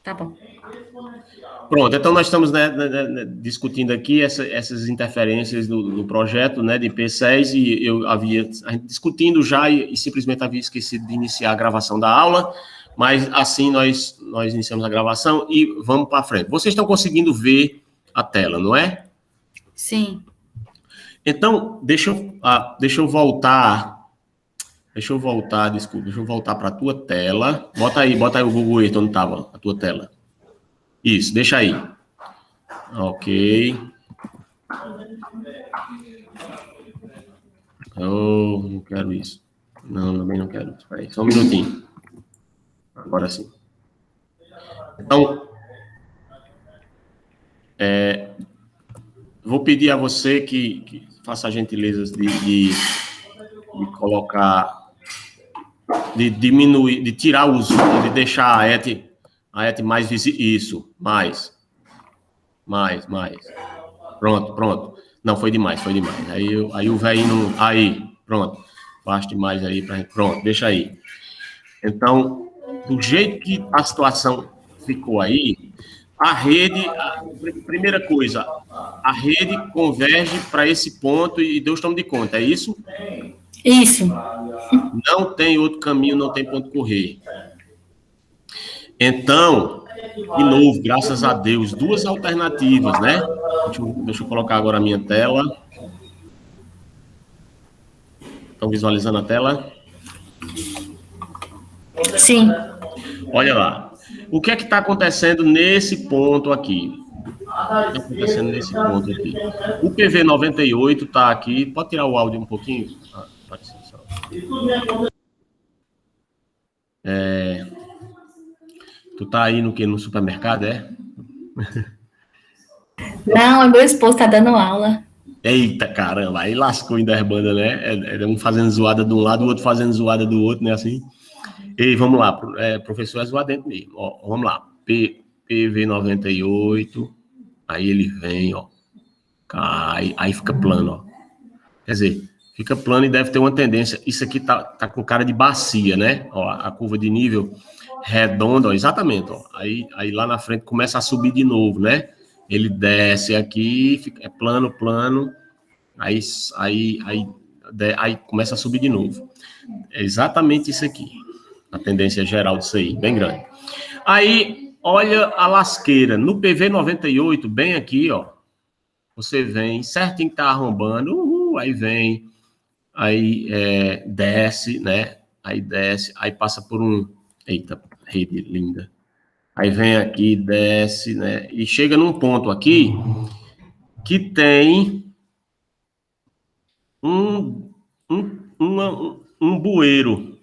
Tá bom. Pronto, então nós estamos discutindo aqui essas interferências do projeto, né, de P6, e a gente discutindo já e simplesmente havia esquecido de iniciar a gravação da aula, mas assim nós iniciamos a gravação e vamos para frente. Vocês estão conseguindo ver a tela, não é? Sim. Então, deixa eu voltar, desculpa, deixa eu voltar para a tua tela. Bota aí o Google Earth onde estava a tua tela. Isso, deixa aí. Ok. Oh, não quero isso. Não, também não quero. Espera aí, só um minutinho. Agora sim. Então, vou pedir a você que faça a gentileza de colocar, de diminuir, de tirar o zoom, de deixar a ET mais visível. Isso, mais. Pronto. Não, foi demais. Aí o velho não... Aí, pronto. Baixa demais aí pra gente. Pronto, deixa aí. Então, do jeito que a situação ficou aí, a rede, primeira coisa, a rede converge para esse ponto e Deus toma de conta, é isso? Isso. Não tem outro caminho, não tem ponto correr. Então, de novo, graças a Deus, duas alternativas, né? Deixa eu colocar agora a minha tela. Estão visualizando a tela? Sim. Olha lá. O que é que está acontecendo nesse ponto aqui? O que está acontecendo nesse ponto aqui? O PV98 está aqui. Pode tirar o áudio um pouquinho? Tu tá aí no que? No supermercado, é? Não, meu esposo tá dando aula. Eita, caramba, aí lascou em das bandas, né? É um fazendo zoada de um lado, o outro fazendo zoada do outro, né? Assim. E vamos lá, professor é zoadento mesmo. Ó, vamos lá. PV98, aí ele vem, ó, cai, aí fica plano, ó. Quer dizer, fica plano e deve ter uma tendência. Isso aqui tá com cara de bacia, né? Ó, a curva de nível redonda, ó, exatamente, ó. Aí lá na frente começa a subir de novo, né? Ele desce aqui, fica, é plano, aí começa a subir de novo. É exatamente isso aqui. A tendência geral disso aí, bem grande. Aí, olha a lasqueira. No PV98, bem aqui, ó. Você vem certinho que tá arrombando, aí vem, aí desce, né? Aí desce, aí passa por um... Eita, rede linda. Aí vem aqui, desce, né? E chega num ponto aqui que tem um, um bueiro.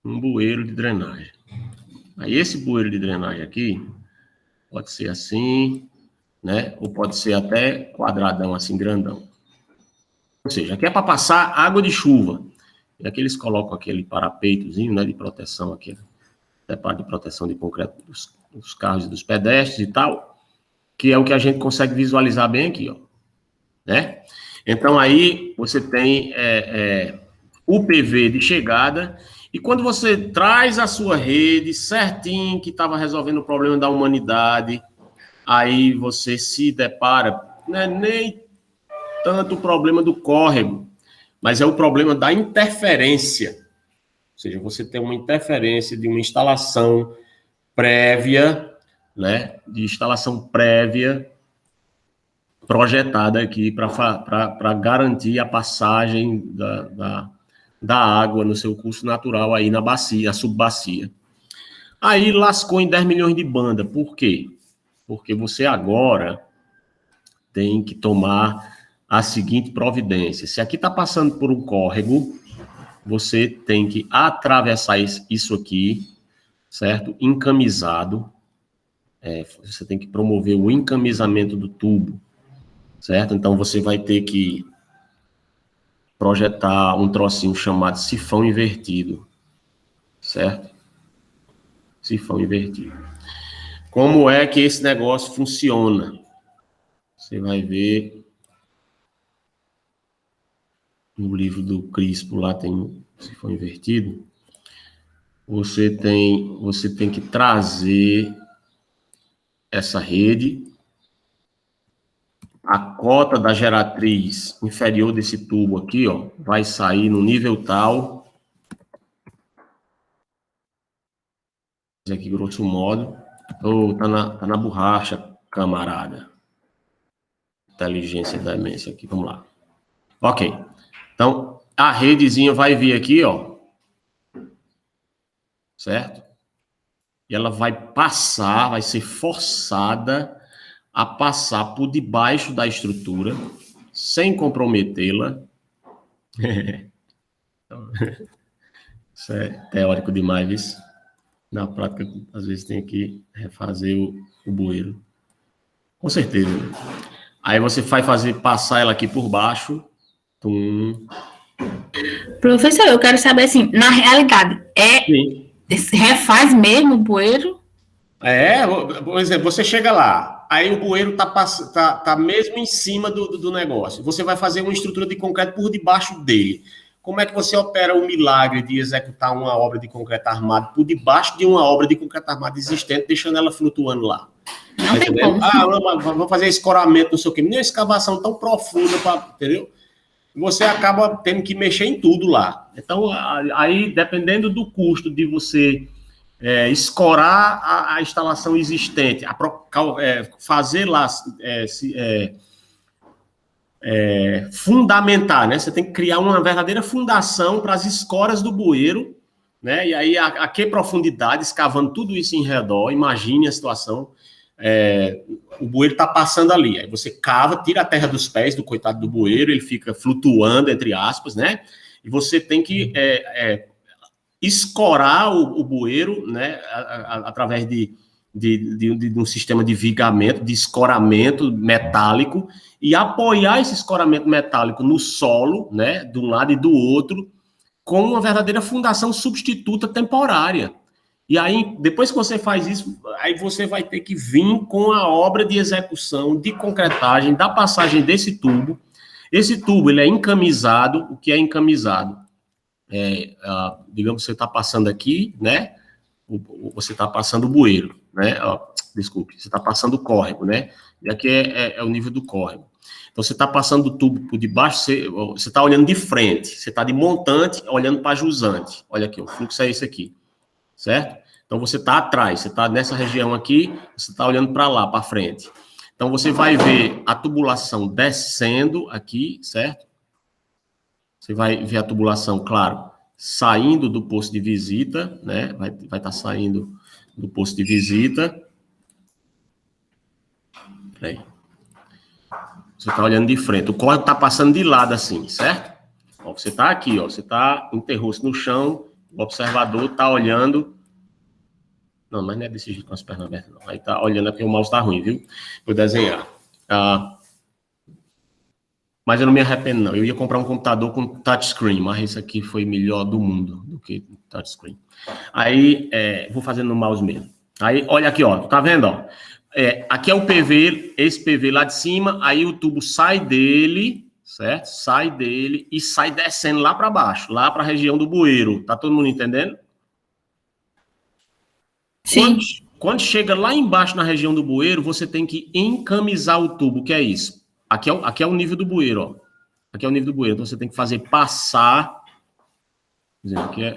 Um bueiro de drenagem. Aí esse bueiro de drenagem aqui pode ser assim, né? Ou pode ser até quadradão, assim, grandão. Ou seja, aqui é para passar água de chuva. E aqui eles colocam aquele parapeitozinho, né, de proteção aqui, até parte de proteção de concreto dos carros e dos pedestres e tal, que é o que a gente consegue visualizar bem aqui, ó, né? Então aí você tem o PV de chegada e quando você traz a sua rede certinho que estava resolvendo o problema da humanidade, aí você se depara, não é nem tanto o problema do córrego, mas é o problema da interferência. Ou seja, você tem uma interferência de uma instalação prévia, né, de instalação prévia projetada aqui para garantir a passagem da água no seu curso natural aí na bacia, na subbacia. Aí lascou em 10 milhões de banda. Por quê? Porque você agora tem que tomar a seguinte providência. Se aqui está passando por um córrego, você tem que atravessar isso aqui, certo? Encamisado. Você tem que promover o encamisamento do tubo, certo? Então, você vai ter que projetar um trocinho chamado sifão invertido, certo? Sifão invertido. Como é que esse negócio funciona? Você vai ver no livro do Crispo, lá tem sifão invertido. você tem que trazer essa rede, a cota da geratriz inferior desse tubo aqui, ó, vai sair no nível tal, aqui grosso modo, ou tá na borracha, camarada. Inteligência da demência aqui, vamos lá. Ok, então a redezinha vai vir aqui, ó, certo? E ela vai passar, vai ser forçada a passar por debaixo da estrutura, sem comprometê-la. Isso é teórico demais, isso. Na prática, às vezes tem que refazer o bueiro. Com certeza. Aí você vai passar ela aqui por baixo. Tum. Professor, eu quero saber assim, na realidade, Sim. refaz mesmo o bueiro? Por exemplo, você chega lá, aí o bueiro tá mesmo em cima do negócio. Você vai fazer uma estrutura de concreto por debaixo dele. Como é que você opera o milagre de executar uma obra de concreto armado por debaixo de uma obra de concreto armado existente, deixando ela flutuando lá? Não tem como. Vamos fazer escoramento, não sei o quê. Nem uma escavação tão profunda, entendeu? Você acaba tendo que mexer em tudo lá. Então, aí, dependendo do custo de você escorar a instalação existente, fazer lá, fundamentar, né? Você tem que criar uma verdadeira fundação para as escoras do bueiro, né? E aí, a que profundidade, escavando tudo isso em redor, imagine a situação, o bueiro está passando ali, aí você cava, tira a terra dos pés do coitado do bueiro, ele fica flutuando, entre aspas, né? E você tem que escorar o bueiro, né, através de um sistema de vigamento, de escoramento metálico, e apoiar esse escoramento metálico no solo, né, de um lado e do outro, com uma verdadeira fundação substituta temporária. E aí, depois que você faz isso, aí você vai ter que vir com a obra de execução, de concretagem, da passagem desse tubo. Esse tubo, ele é encamisado. O que é encamisado? Digamos que você está passando aqui, né? Você está passando o bueiro, né? Desculpe, você está passando o córrego, né? E aqui é o nível do córrego. Então, você está passando o tubo por debaixo, você está olhando de frente, você está de montante, olhando para jusante. Olha aqui, o fluxo é esse aqui, certo? Então, você está atrás, você está nessa região aqui, você está olhando para lá, para frente. Então, você vai ver a tubulação descendo aqui, certo? Você vai ver a tubulação, claro, saindo do posto de visita, né? Vai estar saindo do posto de visita. Peraí. Você está olhando de frente. O córrego está passando de lado assim, certo? Ó, você está aqui, ó. Você está enterrou-se no chão. O observador está olhando. Não, mas não é desse jeito com as pernas abertas, não. Aí está olhando aqui, o mouse está ruim, viu? Vou desenhar. Mas eu não me arrependo, não. Eu ia comprar um computador com touchscreen, mas esse aqui foi melhor do mundo do que touchscreen. Aí, vou fazendo no mouse mesmo. Aí, olha aqui, ó. Tá vendo, ó? Aqui é o PV, esse PV lá de cima, aí o tubo sai dele, certo? Sai dele e sai descendo lá para baixo, lá para a região do bueiro. Tá todo mundo entendendo? Sim. Quando chega lá embaixo na região do bueiro, você tem que encamisar o tubo. O que é isso? Aqui é o nível do bueiro, ó. Aqui é o nível do bueiro. Então, você tem que fazer passar.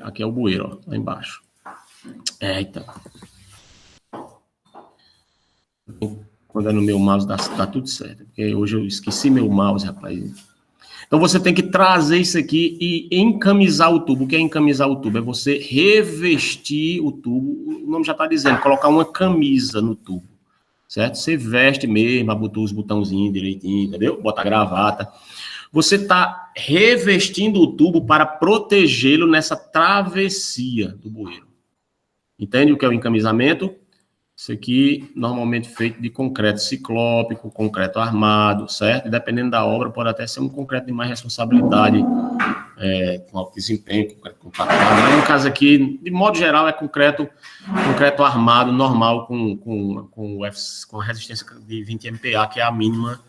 Aqui é o bueiro, ó, lá embaixo. Eita. Quando é no meu mouse, tá tudo certo. Porque hoje eu esqueci meu mouse, rapaz. Então, você tem que trazer isso aqui e encamisar o tubo. O que é encamisar o tubo? É você revestir o tubo. O nome já está dizendo, colocar uma camisa no tubo. Certo? Você veste mesmo, abotou os botãozinhos direitinho, entendeu? Bota a gravata. Você está revestindo o tubo para protegê-lo nessa travessia do bueiro. Entende o que é o encamisamento? Isso aqui, normalmente feito de concreto ciclópico, concreto armado, certo? E dependendo da obra, pode até ser um concreto de mais responsabilidade, com alto desempenho, concreto compactado. Mas no caso aqui, de modo geral, é concreto armado, normal, com a resistência de 20 MPa, que é a mínima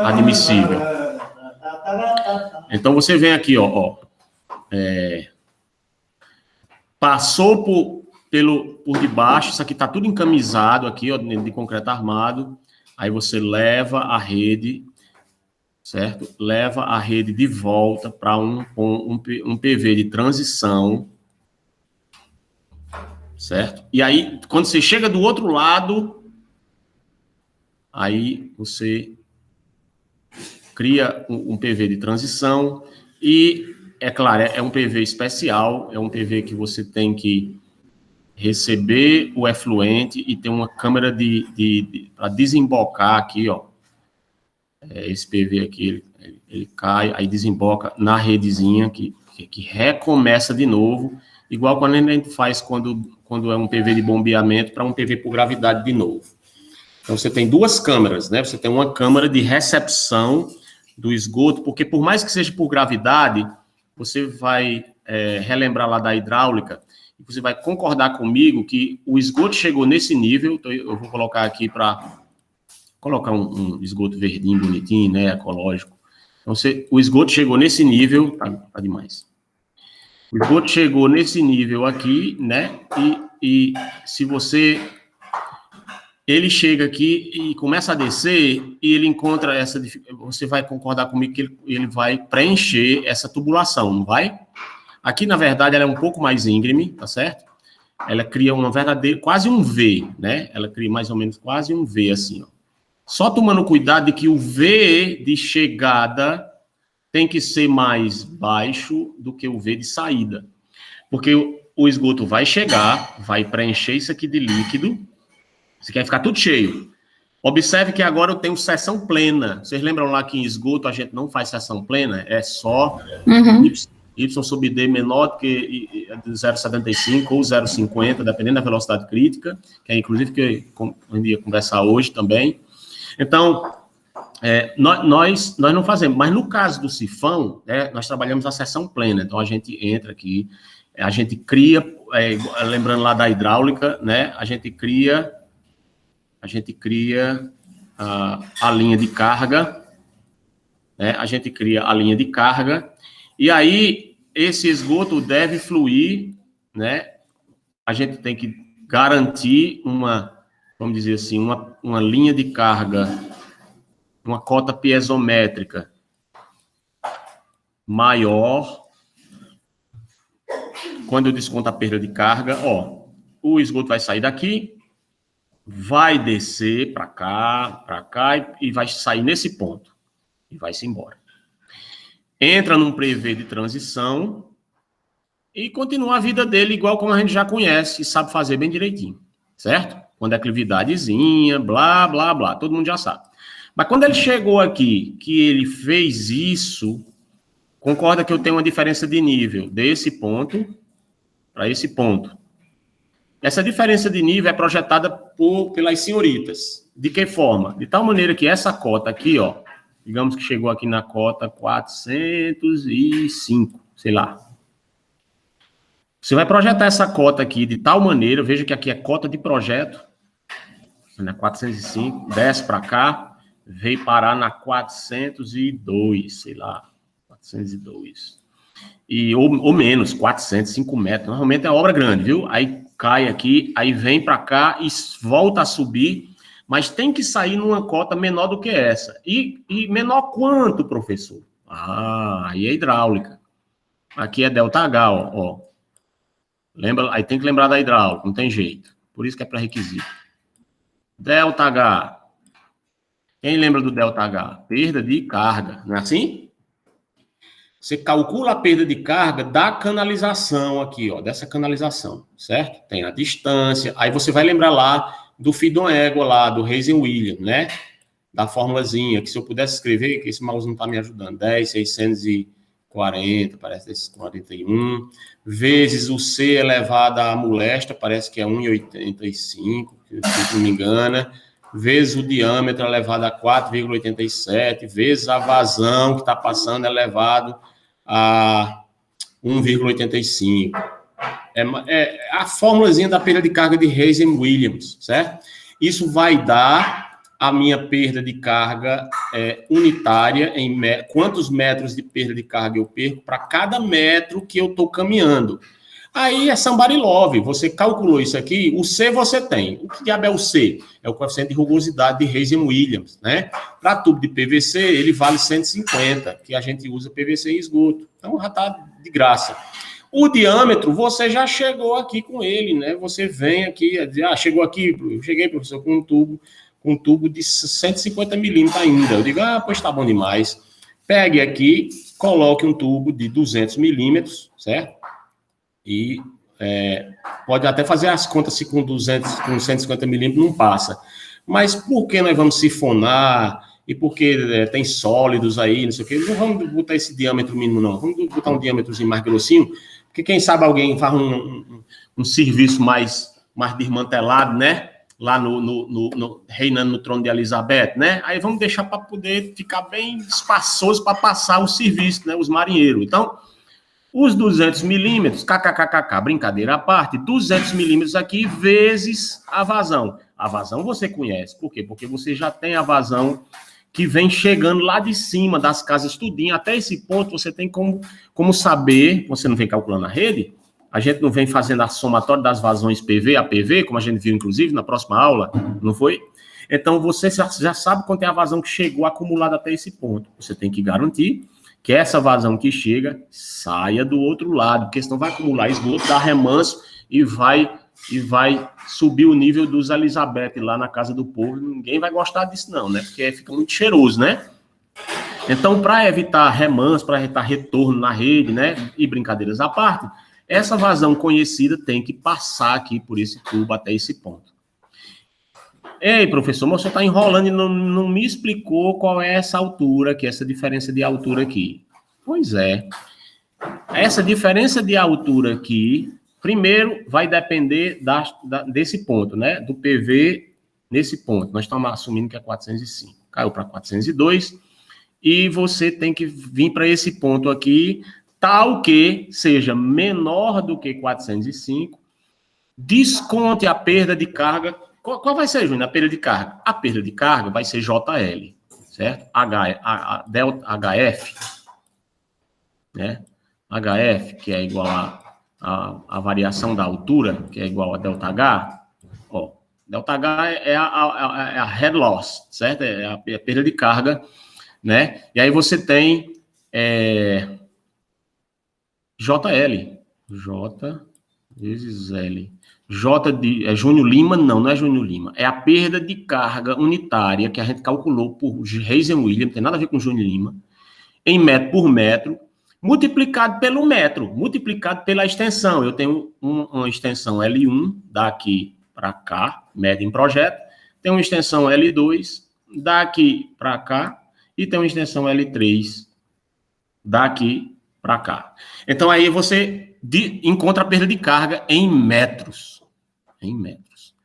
admissível. Então, você vem aqui, ó, passou por debaixo, isso aqui está tudo encamisado aqui, ó, de concreto armado, aí você leva a rede, certo? Leva a rede de volta para um PV de transição, certo? E aí, quando você chega do outro lado, aí você cria um PV de transição e, é claro, é um PV especial, é um PV que você tem que receber o efluente e tem uma câmara para desembocar aqui, ó. Esse PV aqui, ele cai, aí desemboca na redezinha que recomeça de novo, igual quando a gente faz quando é um PV de bombeamento para um PV por gravidade de novo. Então, você tem duas câmaras, né? Você tem uma câmara de recepção do esgoto, porque por mais que seja por gravidade, você vai relembrar lá da hidráulica, e você vai concordar comigo que o esgoto chegou nesse nível, então eu vou colocar aqui para colocar um esgoto verdinho, bonitinho, né, ecológico. Então, o esgoto chegou nesse nível, tá demais. O esgoto chegou nesse nível aqui, né, e se você... Ele chega aqui e começa a descer e ele encontra essa... Você vai concordar comigo que ele vai preencher essa tubulação, não vai? Aqui, na verdade, ela é um pouco mais íngreme, tá certo? Ela cria uma verdadeira... Quase um V, né? Ela cria mais ou menos quase um V, assim, ó. Só tomando cuidado de que o V de chegada tem que ser mais baixo do que o V de saída. Porque o esgoto vai chegar, vai preencher isso aqui de líquido... Você quer ficar tudo cheio. Observe que agora eu tenho seção plena. Vocês lembram lá que em esgoto a gente não faz seção plena? É só Y sobre D menor do que 0,75 ou 0,50, dependendo da velocidade crítica, que é inclusive que eu ia conversar hoje também. Então, nós não fazemos. Mas no caso do sifão, nós trabalhamos a seção plena. Então, a gente entra aqui, a gente cria, lembrando lá da hidráulica, né? A gente cria a linha de carga, né? A gente cria a linha de carga, e aí esse esgoto deve fluir, né? A gente tem que garantir vamos dizer assim, uma linha de carga, uma cota piezométrica maior. Quando eu desconto a perda de carga, ó, o esgoto vai sair daqui, vai descer para cá, e vai sair nesse ponto. E vai-se embora. Entra num PV de transição e continua a vida dele igual como a gente já conhece e sabe fazer bem direitinho, certo? Quando é clividadezinha, blá, blá, blá, todo mundo já sabe. Mas quando ele chegou aqui, que ele fez isso, concorda que eu tenho uma diferença de nível desse ponto para esse ponto. Essa diferença de nível é projetada pelas senhoritas. De que forma? De tal maneira que essa cota aqui, ó, digamos que chegou aqui na cota 405, sei lá. Você vai projetar essa cota aqui de tal maneira, veja que aqui é cota de projeto, né, 405, desce para cá, veio parar na 402, sei lá, 402. Ou menos, 400, 5 metros. Normalmente é obra grande, viu? Aí cai aqui, aí vem para cá e volta a subir, mas tem que sair numa cota menor do que essa. E menor quanto, professor? Aí é hidráulica. Aqui é ΔH, ó. Lembra? Aí tem que lembrar da hidráulica, não tem jeito. Por isso que é pré-requisito. ΔH. Quem lembra do ΔH? Perda de carga, não é assim? Você calcula a perda de carga da canalização aqui, ó, dessa canalização, certo? Tem a distância, aí você vai lembrar lá do Fidon Égua lá, do Reis William, né? Da formulazinha, que se eu pudesse escrever, que esse mouse não está me ajudando, 10,640, parece esses 41, vezes o C elevado à molesta, parece que é 1,85, se não me engano, vezes o diâmetro elevado a 4,87, vezes a vazão que está passando elevado a 1,85. É a formulazinha da perda de carga de Reis e Williams, certo? Isso vai dar a minha perda de carga unitária em quantos metros de perda de carga eu perco para cada metro que eu estou caminhando. Aí é somebody love. Você calculou isso aqui, o C você tem. O que diabo é o C? É o coeficiente de rugosidade de Reis e Williams, né? Para tubo de PVC, ele vale 150, que a gente usa PVC em esgoto. Então já está de graça. O diâmetro, você já chegou aqui com ele, né? Você vem aqui, chegou aqui, eu cheguei, professor, com um tubo de 150 milímetros ainda. Eu digo, pois tá bom demais. Pegue aqui, coloque um tubo de 200 milímetros, certo? E pode até fazer as contas se com 150 milímetros não passa. Mas por que nós vamos sifonar? E porque tem sólidos aí, não sei o quê. Não vamos botar esse diâmetro mínimo, não. Vamos botar um diâmetrozinho mais grossinho, porque quem sabe alguém faz um serviço mais desmantelado, né? Lá reinando no trono de Elizabeth, né? Aí vamos deixar para poder ficar bem espaçoso para passar o serviço, né? Os marinheiros. Então, os 200 milímetros, kkkk, brincadeira à parte, 200 milímetros aqui vezes a vazão. A vazão você conhece. Por quê? Porque você já tem a vazão que vem chegando lá de cima das casas tudinho. Até esse ponto você tem como saber, você não vem calculando a rede, a gente não vem fazendo a somatória das vazões PV a PV, como a gente viu, inclusive, na próxima aula, não foi? Então, você já sabe quanto é a vazão que chegou acumulada até esse ponto. Você tem que garantir que essa vazão que chega saia do outro lado, porque senão vai acumular esgoto, dar remanso e vai subir o nível dos Elizabeth lá na casa do povo. Ninguém vai gostar disso não, né? Porque fica muito cheiroso, né? Então, para evitar remanso, para evitar retorno na rede, né? E brincadeiras à parte, essa vazão conhecida tem que passar aqui por esse tubo até esse ponto. Ei, professor, mas você está enrolando e não me explicou qual é essa altura aqui, essa diferença de altura aqui. Pois é. Essa diferença de altura aqui, primeiro, vai depender desse ponto, né? Do PV nesse ponto. Nós estamos assumindo que é 405. Caiu para 402. E você tem que vir para esse ponto aqui, tal que seja menor do que 405. Desconte a perda de carga. Qual vai ser, Júnior, a perda de carga? A perda de carga vai ser JL, certo? HF, né? HF, que é igual a variação da altura, que é igual a ΔH. Ó, ΔH é a head loss, certo? É a perda de carga, né? E aí você tem JL. J vezes L. J de Júnior Lima, não é Júnior Lima. É a perda de carga unitária que a gente calculou por Reis e Williams, não tem nada a ver com Júnior Lima, em metro por metro, multiplicado pelo metro, multiplicado pela extensão. Eu tenho uma extensão L1 daqui para cá, média em projeto, tem uma extensão L2 daqui para cá e tem uma extensão L3 daqui para cá. Então aí você encontra a perda de carga em metros. Em metros.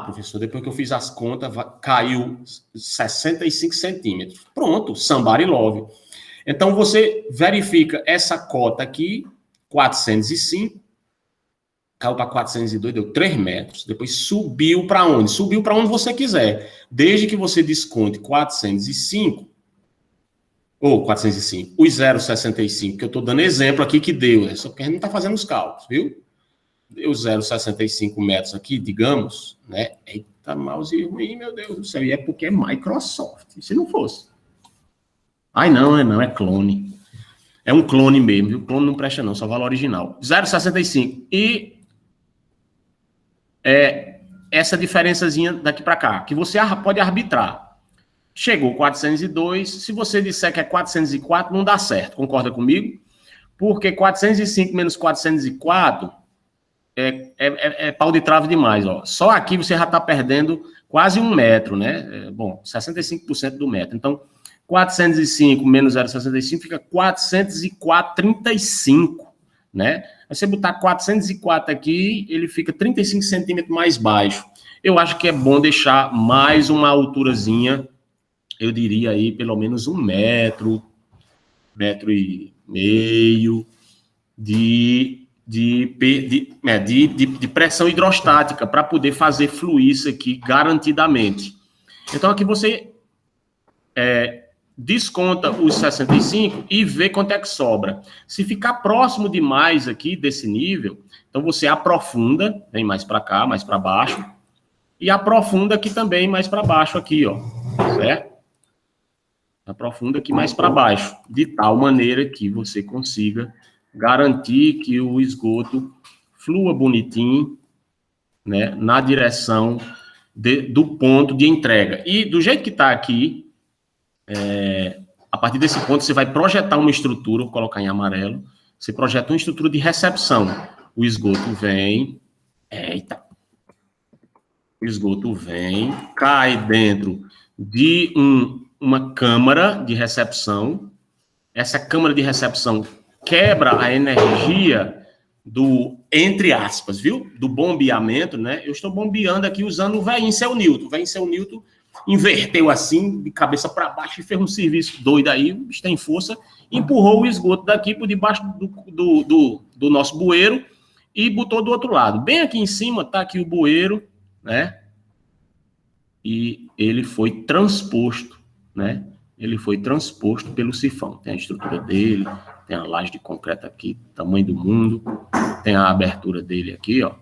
Professor, depois que eu fiz as contas, caiu 65 centímetros. Pronto, somebody love. Então, você verifica essa cota aqui, 405, caiu para 402, deu 3 metros. Depois subiu para onde? Subiu para onde você quiser. Desde que você desconte 405, ou 405, os 0,65, que eu estou dando exemplo aqui que deu, só porque a gente não está fazendo os cálculos, viu? Deu 0,65 metros aqui, digamos, né? Eita, mouse ruim, meu Deus do céu. E é porque é Microsoft. Se não fosse. Não, é clone. É um clone mesmo, viu? Clone não presta não, só valor original. 0,65. E essa diferençazinha daqui para cá, que você pode arbitrar. Chegou 402, se você disser que é 404, não dá certo, concorda comigo? Porque 405 menos 404 é pau de trave demais, ó. Só aqui você já está perdendo quase 1 metro, né? 65% do metro. Então, 405 menos 0,65 fica 404,35, né? Aí você botar 404 aqui, ele fica 35 centímetros mais baixo. Eu acho que é bom deixar mais uma alturazinha, eu diria aí pelo menos 1 metro, metro e meio de pressão hidrostática para poder fazer fluir isso aqui garantidamente. Então aqui você desconta os 65 e vê quanto é que sobra. Se ficar próximo demais aqui desse nível, então você aprofunda, vem mais para cá, mais para baixo, e aprofunda aqui também mais para baixo aqui, ó, certo? Aprofunda aqui mais para baixo, de tal maneira que você consiga garantir que o esgoto flua bonitinho, né, na direção do ponto de entrega. E do jeito que está aqui, a partir desse ponto, você vai projetar uma estrutura, vou colocar em amarelo, você projeta uma estrutura de recepção. O esgoto vem, o esgoto vem, cai dentro de uma câmara de recepção. Essa câmara de recepção quebra a energia do, entre aspas, viu? Do bombeamento, né? Eu estou bombeando aqui usando o velhinho seu Newton. O velhinho seu Newton inverteu assim, de cabeça para baixo, e fez um serviço doido aí, o bicho tem força, empurrou o esgoto daqui por debaixo do nosso bueiro e botou do outro lado. Bem aqui em cima está aqui o bueiro, né? E ele foi transposto, né? Ele foi transposto pelo sifão. Tem a estrutura dele, tem a laje de concreto aqui, tamanho do mundo, tem a abertura dele aqui, ó.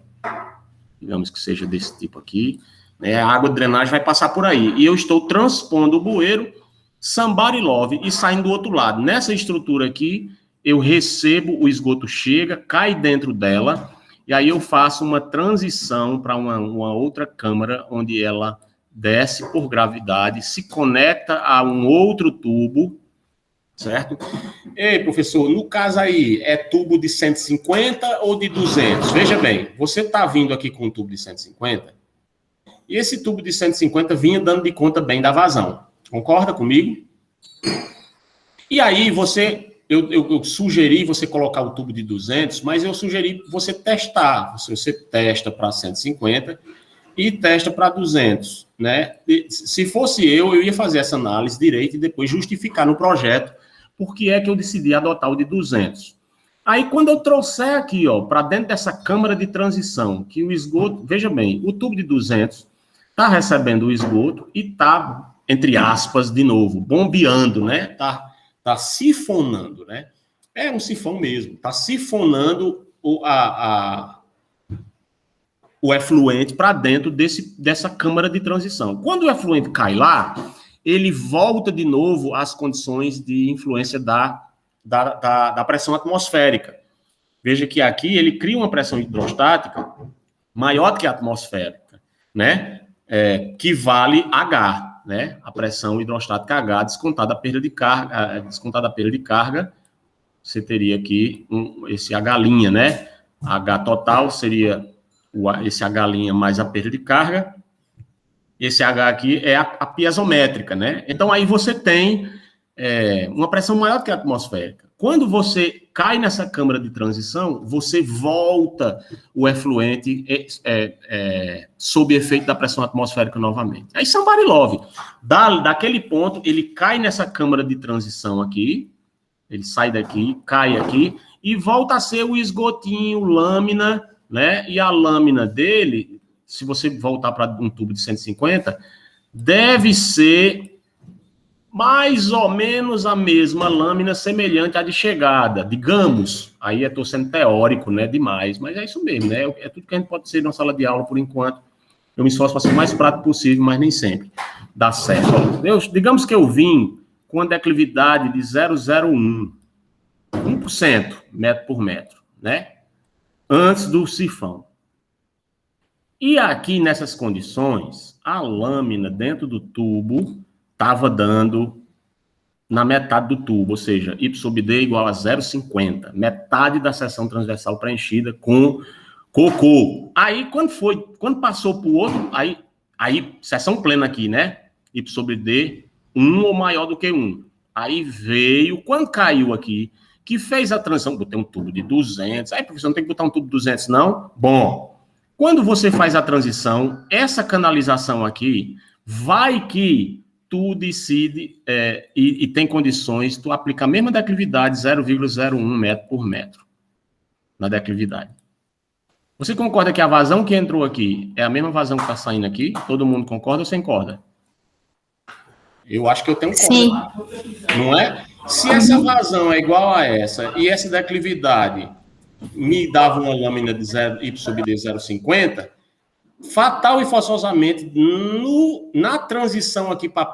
Digamos que seja desse tipo aqui. Né? A água de drenagem vai passar por aí. E eu estou transpondo o bueiro, somebody love, e saindo do outro lado. Nessa estrutura aqui, eu recebo, o esgoto chega, cai dentro dela, e aí eu faço uma transição para uma outra câmara, onde ela desce por gravidade, se conecta a um outro tubo, certo? Ei, professor, no caso aí, é tubo de 150 ou de 200? Veja bem, você está vindo aqui com um tubo de 150, e esse tubo de 150 vinha dando de conta bem da vazão. Concorda comigo? E aí eu sugeri você colocar o tubo de 200, mas eu sugeri você testar. Você testa para 150 e testa para 200, né? Se fosse eu ia fazer essa análise direito e depois justificar no projeto por que é que eu decidi adotar o de 200. Aí, quando eu trouxer aqui, ó, para dentro dessa câmara de transição, que o esgoto, veja bem, o tubo de 200 está recebendo o esgoto e está, entre aspas, de novo, bombeando, né? Tá sifonando, né? É um sifão mesmo, está sifonando o efluente para dentro dessa câmara de transição. Quando o efluente cai lá, ele volta de novo às condições de influência da pressão atmosférica. Veja que aqui ele cria uma pressão hidrostática maior do que a atmosférica, né? Que vale H, né? A pressão hidrostática H descontada a perda de carga, você teria aqui esse H', né? H total seria esse H' mais a perda de carga. Esse H aqui é a piezométrica, né? Então, aí você tem uma pressão maior do que a atmosférica. Quando você cai nessa câmara de transição, você volta o efluente sob efeito da pressão atmosférica novamente. Aí, somebody love. Daquele ponto, ele cai nessa câmara de transição aqui, ele sai daqui, cai aqui, e volta a ser o esgotinho, lâmina, né? E a lâmina dele, se você voltar para um tubo de 150, deve ser mais ou menos a mesma lâmina semelhante à de chegada, digamos. Aí estou sendo teórico, né? Demais, mas é isso mesmo, né? É tudo que a gente pode ser na sala de aula por enquanto. Eu me esforço para ser o mais prático possível, mas nem sempre dá certo. Digamos que eu vim com a declividade de 0,01, 1% metro por metro, né? Antes do sifão. E aqui, nessas condições, a lâmina dentro do tubo estava dando na metade do tubo, ou seja, Y sub D igual a 0,50, metade da seção transversal preenchida com cocô. Aí, quando passou para o outro, aí, seção plena aqui, né? Y sub D, 1 ou maior do que 1. Aí veio, quando caiu aqui, que fez a transição, botei um tubo de 200, aí, professor, não tem que botar um tubo de 200, não? Bom, quando você faz a transição, essa canalização aqui, vai que tu decide e tem condições, tu aplica a mesma declividade, 0,01 metro por metro, na declividade. Você concorda que a vazão que entrou aqui é a mesma vazão que está saindo aqui? Todo mundo concorda ou você concorda? Eu acho que eu tenho Sim. Não é? Se essa vazão é igual a essa e essa declividade me dava uma lâmina de y sub d 0,50, fatal e forçosamente, na transição aqui para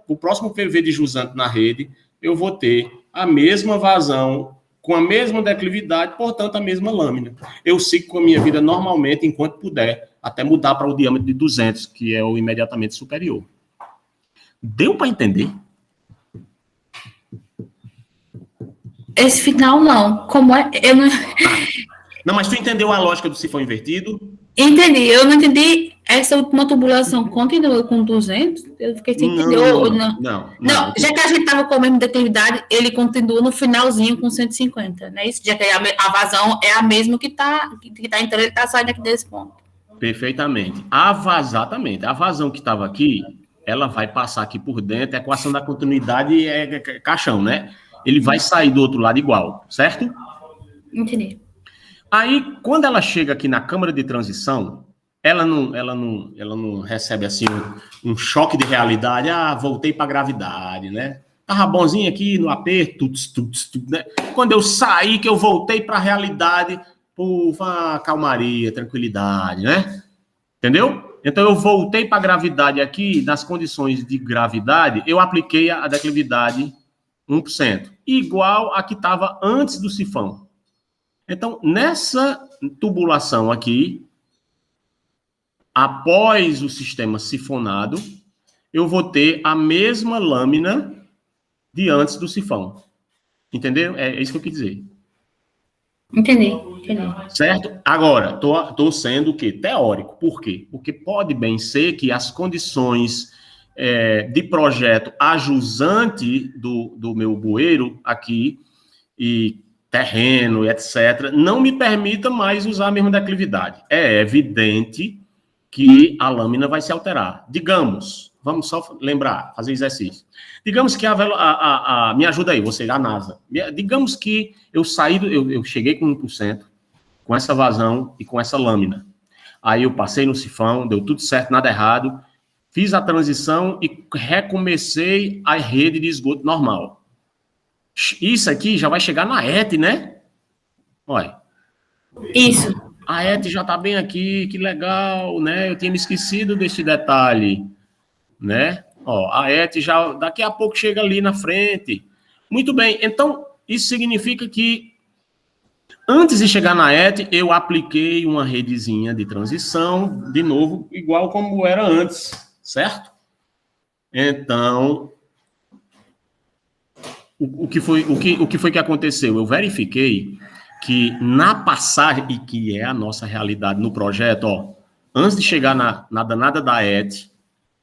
o próximo PV de jusante na rede, eu vou ter a mesma vazão, com a mesma declividade, portanto, a mesma lâmina. Eu sigo com a minha vida normalmente, enquanto puder, até mudar para o diâmetro de 200, que é o imediatamente superior. Deu para entender? Esse final, não. Como é? Eu não... Não, mas tu entendeu a lógica do sifão invertido? Entendi. Eu não entendi. Essa última tubulação continua com 200? Eu fiquei sem entender. Não, já que a gente estava com a mesma declividade, ele continua no finalzinho com 150, não é isso? Já que a vazão é a mesma que está entrando, ele está saindo aqui desse ponto. Perfeitamente. Exatamente. A vazão que estava aqui, ela vai passar aqui por dentro, a equação da continuidade é caixão, né? Ele vai sair do outro lado igual, certo? Entendi. Aí, quando ela chega aqui na câmara de transição, ela não recebe assim um choque de realidade. Voltei para a gravidade, né? Tava bonzinho aqui no aperto, né? Quando eu saí, que eu voltei para a realidade, calmaria, tranquilidade, né? Entendeu? Então, eu voltei para a gravidade aqui, nas condições de gravidade, eu apliquei a declividade 1%, igual a que estava antes do sifão. Então, nessa tubulação aqui, após o sistema sifonado, eu vou ter a mesma lâmina de antes do sifão. Entendeu? É isso que eu quis dizer. Entendi. Certo? Agora, estou sendo o quê? Teórico. Por quê? Porque pode bem ser que as condições de projeto ajusante do meu bueiro aqui, e terreno, etc., não me permita mais usar a mesma declividade. É evidente que a lâmina vai se alterar. Digamos, vamos só lembrar, fazer exercício. Digamos que me ajuda aí, você, a NASA. Digamos que eu cheguei com 1%, com essa vazão e com essa lâmina. Aí eu passei no sifão, deu tudo certo, nada errado, fiz a transição e recomecei a rede de esgoto normal. Isso aqui já vai chegar na ET, né? Olha. Isso. A ET já está bem aqui, que legal, né? Eu tinha me esquecido desse detalhe, né? Ó, a ET já daqui a pouco chega ali na frente. Muito bem, então isso significa que antes de chegar na ET, eu apliquei uma redezinha de transição, de novo, igual como era antes, certo? Então, o que foi que aconteceu? Eu verifiquei que na passagem, e que é a nossa realidade no projeto, ó, antes de chegar na danada da ET,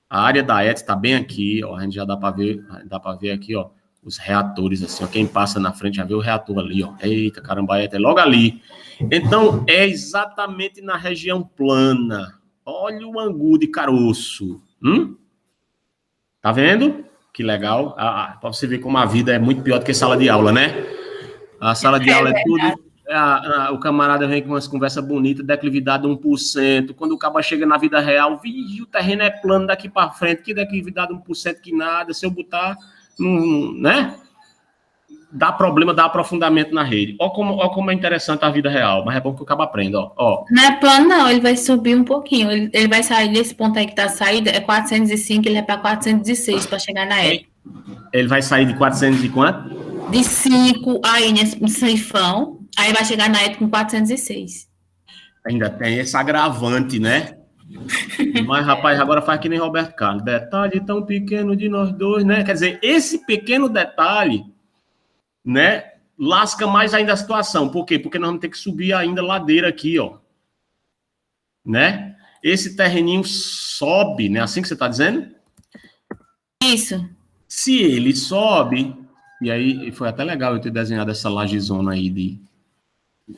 a área da ET está bem aqui, ó, a gente já dá para ver aqui, ó, os reatores, assim, ó, quem passa na frente já vê o reator ali, ó, eita, caramba, a ET é logo ali. Então, é exatamente na região plana. Olha o angu de caroço. Tá vendo? Que legal. Para você ver como a vida é muito pior do que sala de aula, né? A sala de aula é tudo... o camarada vem com umas conversas bonitas, declividade 1%. Quando o cabo chega na vida real, o terreno é plano daqui para frente, que declividade 1% que nada. Se eu botar, né? Dá problema, dá aprofundamento na rede. Ó como é interessante a vida real, mas é bom que o cabo aprenda, ó. Não é plano, não, ele vai subir um pouquinho. Ele vai sair desse ponto aí que tá saída, é 405, ele é para 406 para chegar na ET. Ele vai sair de 400 e quanto? De 5 aí nesse sifão, aí vai chegar na ET com 406. Ainda tem esse agravante, né? Mas, rapaz, agora faz que nem Roberto Carlos. Detalhe tão pequeno de nós dois, né? Quer dizer, esse pequeno detalhe, né, lasca mais ainda a situação. Por quê? Porque nós vamos ter que subir ainda ladeira aqui, ó. Né? Esse terreninho sobe, né? Assim que você está dizendo? Isso. Se ele sobe, e aí foi até legal eu ter desenhado essa lajezona aí,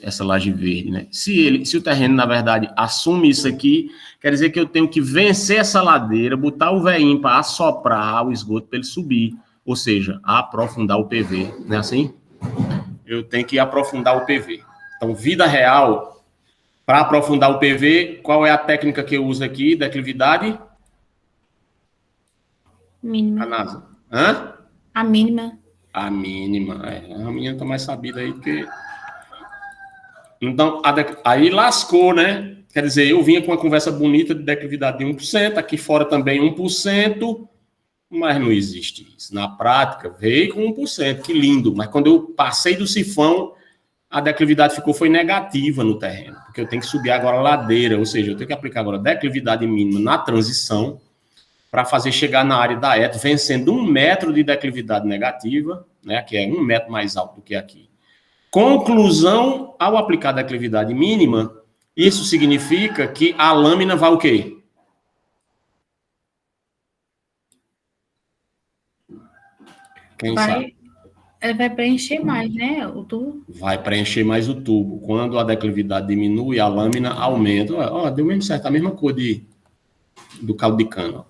essa laje verde, né? Se o terreno, na verdade, assume isso aqui, quer dizer que eu tenho que vencer essa ladeira, botar o veinho para assoprar o esgoto para ele subir, ou seja, aprofundar o PV, não é assim? Eu tenho que aprofundar o PV. Então, vida real, para aprofundar o PV, qual é a técnica que eu uso aqui, declividade? Mínima. A NASA. Hã? A mínima. A mínima. A menina tá mais sabida aí que... Então, aí lascou, né? Quer dizer, eu vinha com uma conversa bonita de declividade de 1%, aqui fora também 1%, mas não existe isso. Na prática, veio com 1%, que lindo. Mas quando eu passei do sifão, a declividade foi negativa no terreno, porque eu tenho que subir agora a ladeira, ou seja, eu tenho que aplicar agora declividade mínima na transição para fazer chegar na área da ET, vencendo 1 metro de declividade negativa, né, que é 1 metro mais alto do que aqui. Conclusão, ao aplicar a declividade mínima, isso significa que a lâmina vai o quê? Quem sabe? Vai preencher mais, né? O tubo. Vai preencher mais o tubo. Quando a declividade diminui, a lâmina aumenta. Ó, deu mesmo certo, a mesma cor do caldo de cana.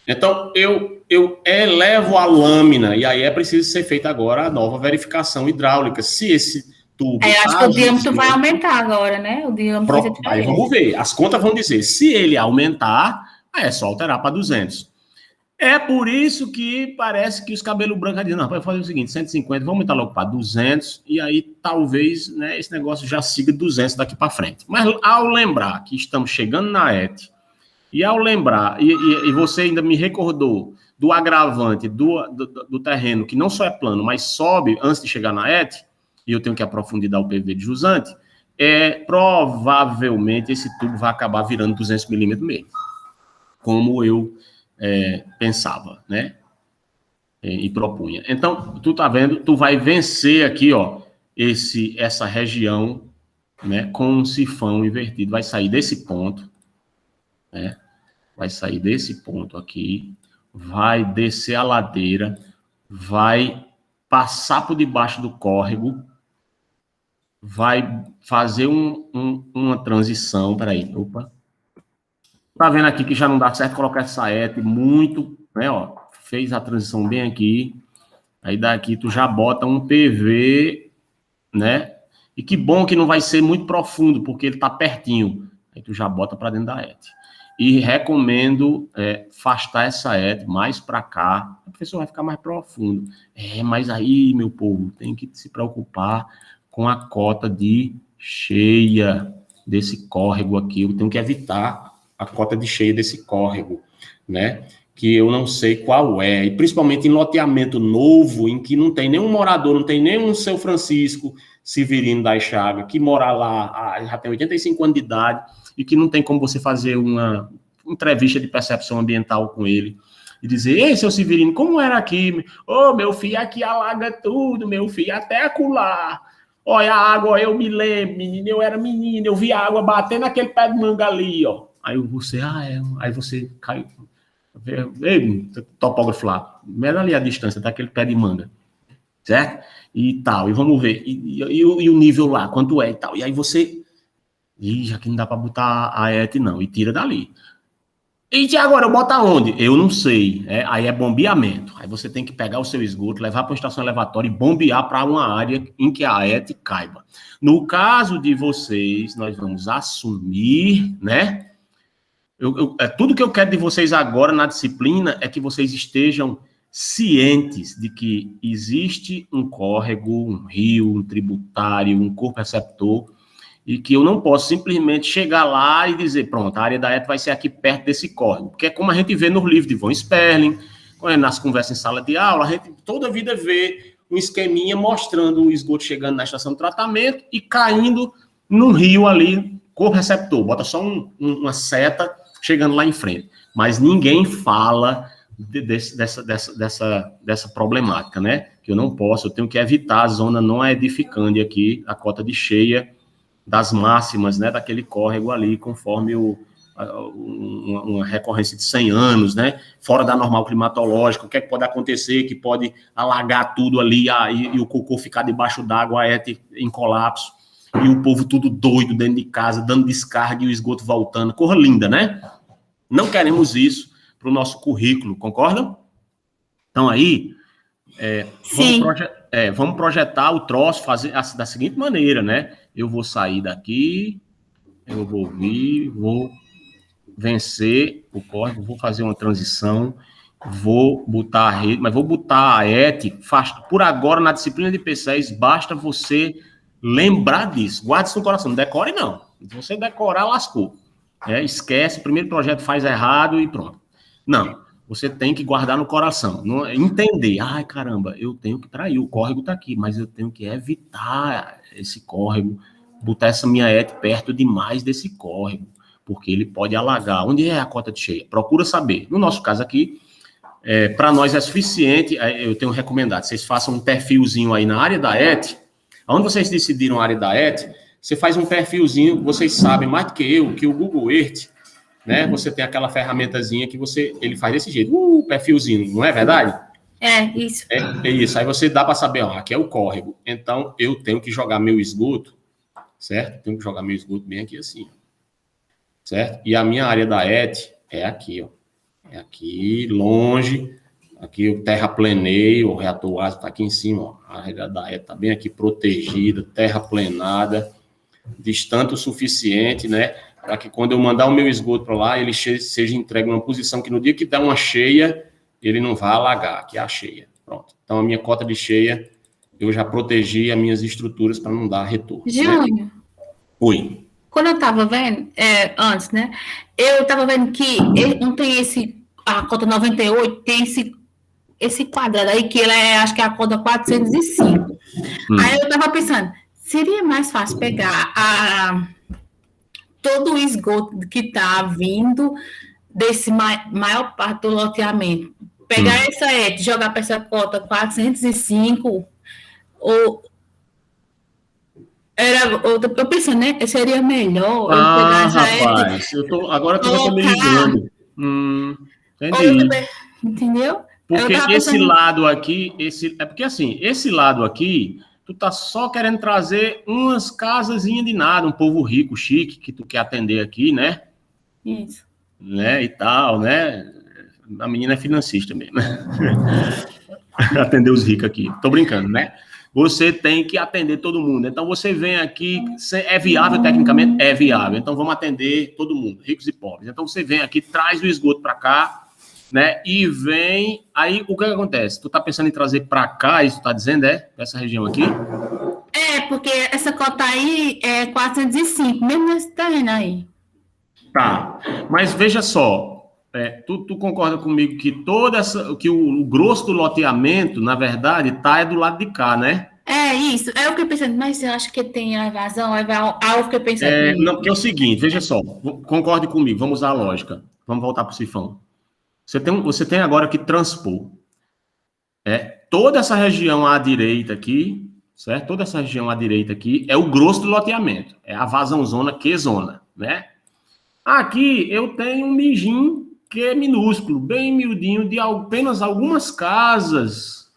Então, eu elevo a lâmina, e aí é preciso ser feita agora a nova verificação hidráulica. Se esse tubo... acho que o diâmetro vai aumentar agora, né? O diâmetro aí vamos ver. As contas vão dizer, se ele aumentar, é só alterar para 200. É por isso que parece que os cabelos brancos dizem, não, vai fazer o seguinte, 150, vamos aumentar logo para 200, e aí talvez, né, esse negócio já siga 200 daqui para frente. Mas ao lembrar que estamos chegando na ET, e ao lembrar, e você ainda me recordou do agravante do terreno, que não só é plano, mas sobe antes de chegar na ET, e eu tenho que aprofundar o PV de jusante, provavelmente esse tubo vai acabar virando 200 milímetros mesmo, como eu pensava, né? E propunha. Então, tu tá vendo, tu vai vencer aqui, ó, essa região, né, com um sifão invertido, vai sair desse ponto, né? Vai sair desse ponto aqui, vai descer a ladeira, vai passar por debaixo do córrego, vai fazer uma transição, peraí, opa. Tá vendo aqui que já não dá certo colocar essa ET muito, né, ó, fez a transição bem aqui, aí daqui tu já bota um PV, né, e que bom que não vai ser muito profundo, porque ele tá pertinho, aí tu já bota para dentro da ET. E recomendo afastar essa ET mais para cá, a pessoa vai ficar mais profundo. Mas aí, meu povo, tem que se preocupar com a cota de cheia desse córrego aqui, eu tenho que evitar a cota de cheia desse córrego, né? Que eu não sei qual é, e principalmente em loteamento novo, em que não tem nenhum morador, não tem nenhum seu Francisco Severino da Chaga, que mora lá, já tem 85 anos de idade, e que não tem como você fazer uma entrevista de percepção ambiental com ele, e dizer, ei, seu Severino, como era aqui? Ô, meu filho, aqui alaga tudo, meu filho, até acolá. Olha a água, eu me lembro, menino, eu era menino, eu vi a água bater naquele pé de manga ali, ó. Aí você, aí você cai, ei, topógrafo lá, mede ali a distância daquele pé de manga, certo? E tal, e vamos ver, e o nível lá, quanto é e tal. E aí você, já que não dá para botar a ET não, e tira dali. E agora, eu boto aonde? Eu não sei, aí é bombeamento. Aí você tem que pegar o seu esgoto, levar para uma estação elevatória e bombear para uma área em que a ET caiba. No caso de vocês, nós vamos assumir, né? Tudo que eu quero de vocês agora na disciplina é que vocês estejam cientes de que existe um córrego, um rio, um tributário, um corpo receptor, e que eu não posso simplesmente chegar lá e dizer, pronto, a área da ET vai ser aqui perto desse córrego, porque é como a gente vê no livro de Von Sperling, nas conversas em sala de aula, a gente toda a vida vê um esqueminha mostrando o esgoto chegando na estação de tratamento e caindo num rio ali, corpo receptor, bota só uma seta chegando lá em frente. Mas ninguém fala dessa problemática, né? Que eu não posso, eu tenho que evitar a zona não edificante aqui, a cota de cheia das máximas, né? Daquele córrego ali, conforme uma recorrência de 100 anos, né? Fora da normal climatológica, o que é que pode acontecer, que pode alagar tudo ali e o cocô ficar debaixo d'água, a ET em colapso, e o povo tudo doido dentro de casa, dando descarga e o esgoto voltando. Cor linda, né? Não queremos isso para o nosso currículo, concordam? Então aí, vamos projetar o troço fazer da seguinte maneira, né? Eu vou sair daqui, eu vou vir, vou vencer o córrego, vou fazer uma transição Vou botar a rede, mas vou botar a ET, por agora, na disciplina de P6, basta você lembrar disso. Guarde isso no coração, não decore não. Se você decorar, lascou. Esquece, o primeiro projeto faz errado e pronto. Não, você tem que guardar no coração. Não, entender, ai caramba, eu tenho que trair, o córrego está aqui, mas eu tenho que evitar esse córrego, botar essa minha ET perto demais desse córrego, porque ele pode alagar. Onde é a cota de cheia? Procura saber. No nosso caso aqui, para nós é suficiente, eu tenho recomendado, vocês façam um perfilzinho aí na área da ET, onde vocês decidiram a área da ET, você faz um perfilzinho, vocês sabem mais do que eu, que o Google Earth, né, você tem aquela ferramentazinha que ele faz desse jeito, perfilzinho, não é verdade? Isso. É isso, aí você dá para saber, ó, aqui é o córrego, então eu tenho que jogar meu esgoto, certo? Tenho que jogar meu esgoto bem aqui assim, certo? E a minha área da ET é aqui, ó. É aqui, longe. Aqui eu terraplenei, o reator ácido está aqui em cima, ó. A área da ET está bem aqui protegida, terraplenada, distante o suficiente, né? Para que quando eu mandar o meu esgoto para lá, ele seja entregue numa posição que no dia que der uma cheia, ele não vá alagar, aqui é a cheia. Pronto. Então a minha cota de cheia, eu já protegi as minhas estruturas para não dar retorno. Júnior. Né? Oi. Quando eu estava vendo, antes, né? Eu estava vendo que não tem a cota 98, tem esse quadrado aí, que acho que é a cota 405. Aí eu estava pensando, seria mais fácil pegar todo o esgoto que está vindo desse maior parte do loteamento, pegar essa ET, jogar para essa cota 405, ou... Eu pensei, né? Seria melhor eu pegar essa rapaz, agora que eu tô me ligando. Entendi. Entendeu? Porque esse lado aqui, é porque assim, esse lado aqui, tu tá só querendo trazer umas casazinhas de nada, um povo rico, chique, que tu quer atender aqui, né? Isso. Né, e tal, né? A menina é financista mesmo. Atender os ricos aqui. Tô brincando, né? Você tem que atender todo mundo. Então, você vem aqui, é viável tecnicamente? É viável. Então, vamos atender todo mundo, ricos e pobres. Então, você vem aqui, traz o esgoto para cá, né? E vem... Aí, o que acontece? Tu tá pensando em trazer para cá, isso tá dizendo, essa região aqui? Porque essa cota aí é 405, mesmo nesse terreno aí. Tá, mas veja só, tu concorda comigo que que o grosso do loteamento, na verdade, é do lado de cá, né? Isso. Aí eu fiquei pensando, mas eu acho que tem a evasão, aí eu fiquei pensando... Não, porque é o seguinte, veja só, concorde comigo, vamos usar a lógica, vamos voltar para o sifão. Você tem agora que transpor toda essa região à direita aqui, certo? Toda essa região à direita aqui é o grosso do loteamento, é a vazão zona, Q-zona, né? Aqui eu tenho um mijinho que é minúsculo, bem miudinho, de apenas algumas casas,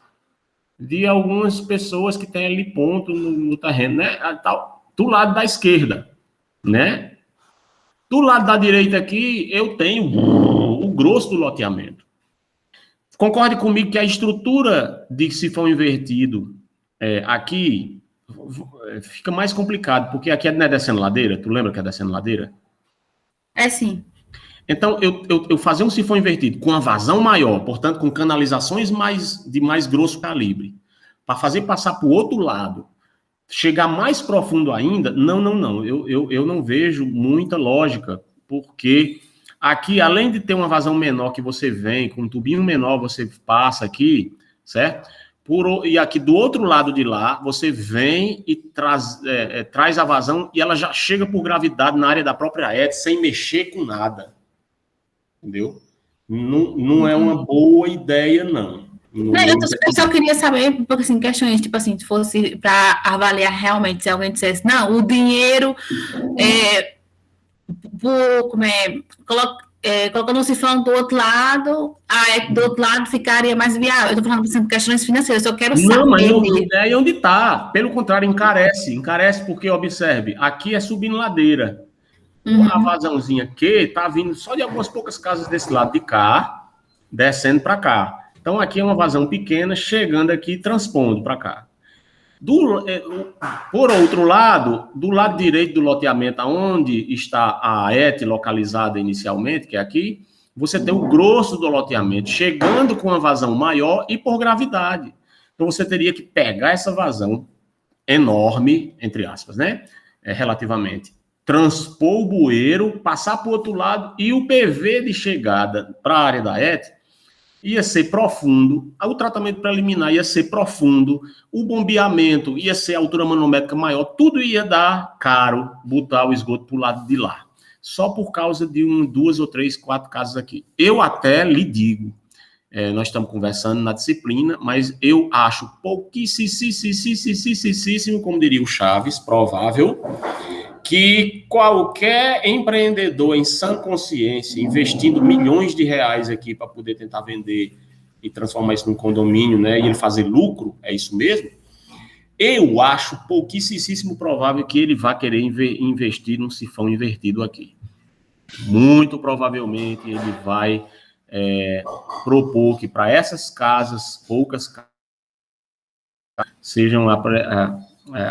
de algumas pessoas que têm ali ponto no terreno, né? Do lado da esquerda, né? Do lado da direita aqui, eu tenho o grosso do loteamento. Concorde comigo que a estrutura de sifão invertido aqui fica mais complicado, porque aqui não é descendo ladeira, tu lembra que é descendo ladeira? Sim. Então, eu fazer um sifão invertido com uma vazão maior, portanto, com canalizações de mais grosso calibre, para fazer passar para o outro lado, chegar mais profundo ainda, não. Eu não vejo muita lógica, porque aqui, além de ter uma vazão menor que você vem, com um tubinho menor você passa aqui, certo? E aqui do outro lado de lá, você vem e traz a vazão e ela já chega por gravidade na área da própria ET, sem mexer com nada. Entendeu? Não é uma boa ideia, não. Eu só queria saber, porque assim, questões, tipo assim, se fosse para avaliar realmente, se alguém dissesse, não, o dinheiro colocando um sifão do outro lado, do outro lado ficaria mais viável. Eu estou falando assim, questões financeiras, eu só quero saber. Não, mas é aí onde está. Pelo contrário, encarece porque, observe, aqui é subindo ladeira. A vazãozinha que tá vindo só de algumas poucas casas desse lado de cá, descendo para cá. Então, aqui é uma vazão pequena, chegando aqui e transpondo para cá. Por outro lado, do lado direito do loteamento, onde está a ET localizada inicialmente, que é aqui, você tem o grosso do loteamento chegando com uma vazão maior e por gravidade. Então, você teria que pegar essa vazão enorme, entre aspas, né? Relativamente. Transpor o bueiro, passar para o outro lado e o PV de chegada para a área da ET ia ser profundo, o tratamento preliminar ia ser profundo, o bombeamento ia ser a altura manométrica maior, tudo ia dar caro botar o esgoto para o lado de lá. Só por causa de 2 ou 3, 4 casos aqui. Eu até lhe digo, nós estamos conversando na disciplina, mas eu acho pouquíssimo, como diria o Chaves, provável, que qualquer empreendedor em sã consciência, investindo milhões de reais aqui para poder tentar vender e transformar isso num condomínio, né, e ele fazer lucro, é isso mesmo, eu acho pouquíssimo provável que ele vá querer investir num sifão invertido aqui. Muito provavelmente ele vai propor que para essas casas, poucas casas, sejam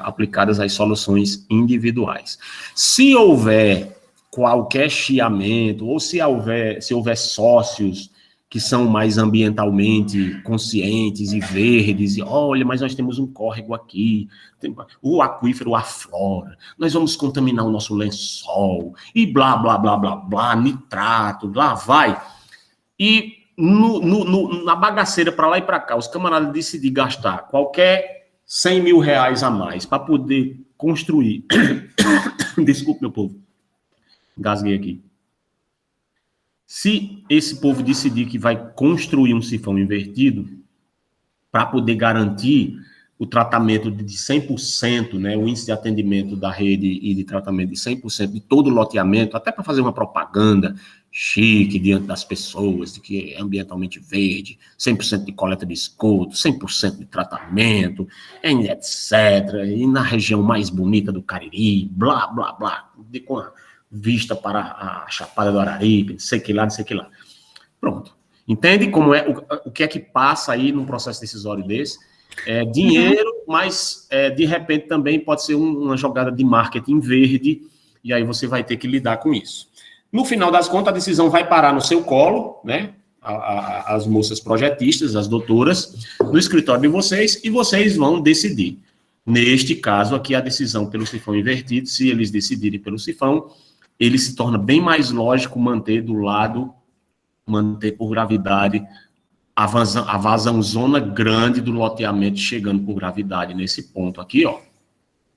aplicadas as soluções individuais. Se houver qualquer chiamento, ou se houver sócios que são mais ambientalmente conscientes e verdes, e olha, mas nós temos um córrego aqui, o aquífero aflora, nós vamos contaminar o nosso lençol, e blá, blá, blá, blá, blá, nitrato, lá vai. E na bagaceira para lá e para cá, os camaradas decidirem gastar qualquer 100 mil reais a mais para poder construir. Desculpe, meu povo. Engasguei aqui. Se esse povo decidir que vai construir um sifão invertido para poder garantir o tratamento de 100%, né, o índice de atendimento da rede e de tratamento de 100% de todo o loteamento, até para fazer uma propaganda chique diante das pessoas, de que é ambientalmente verde, 100% de coleta de esgoto, 100% de tratamento, etc. E na região mais bonita do Cariri, blá, blá, blá, com a vista para a Chapada do Araripe, não sei que lá. Pronto. Entende como é, o que é que passa aí num processo decisório desse? Dinheiro, mas de repente também pode ser uma jogada de marketing verde, e aí você vai ter que lidar com isso. No final das contas, a decisão vai parar no seu colo, né? As moças projetistas, as doutoras, no escritório de vocês, e vocês vão decidir. Neste caso aqui, a decisão pelo sifão invertido, se eles decidirem pelo sifão, ele se torna bem mais lógico manter por gravidade a vazãozona grande do loteamento chegando por gravidade nesse ponto aqui, ó,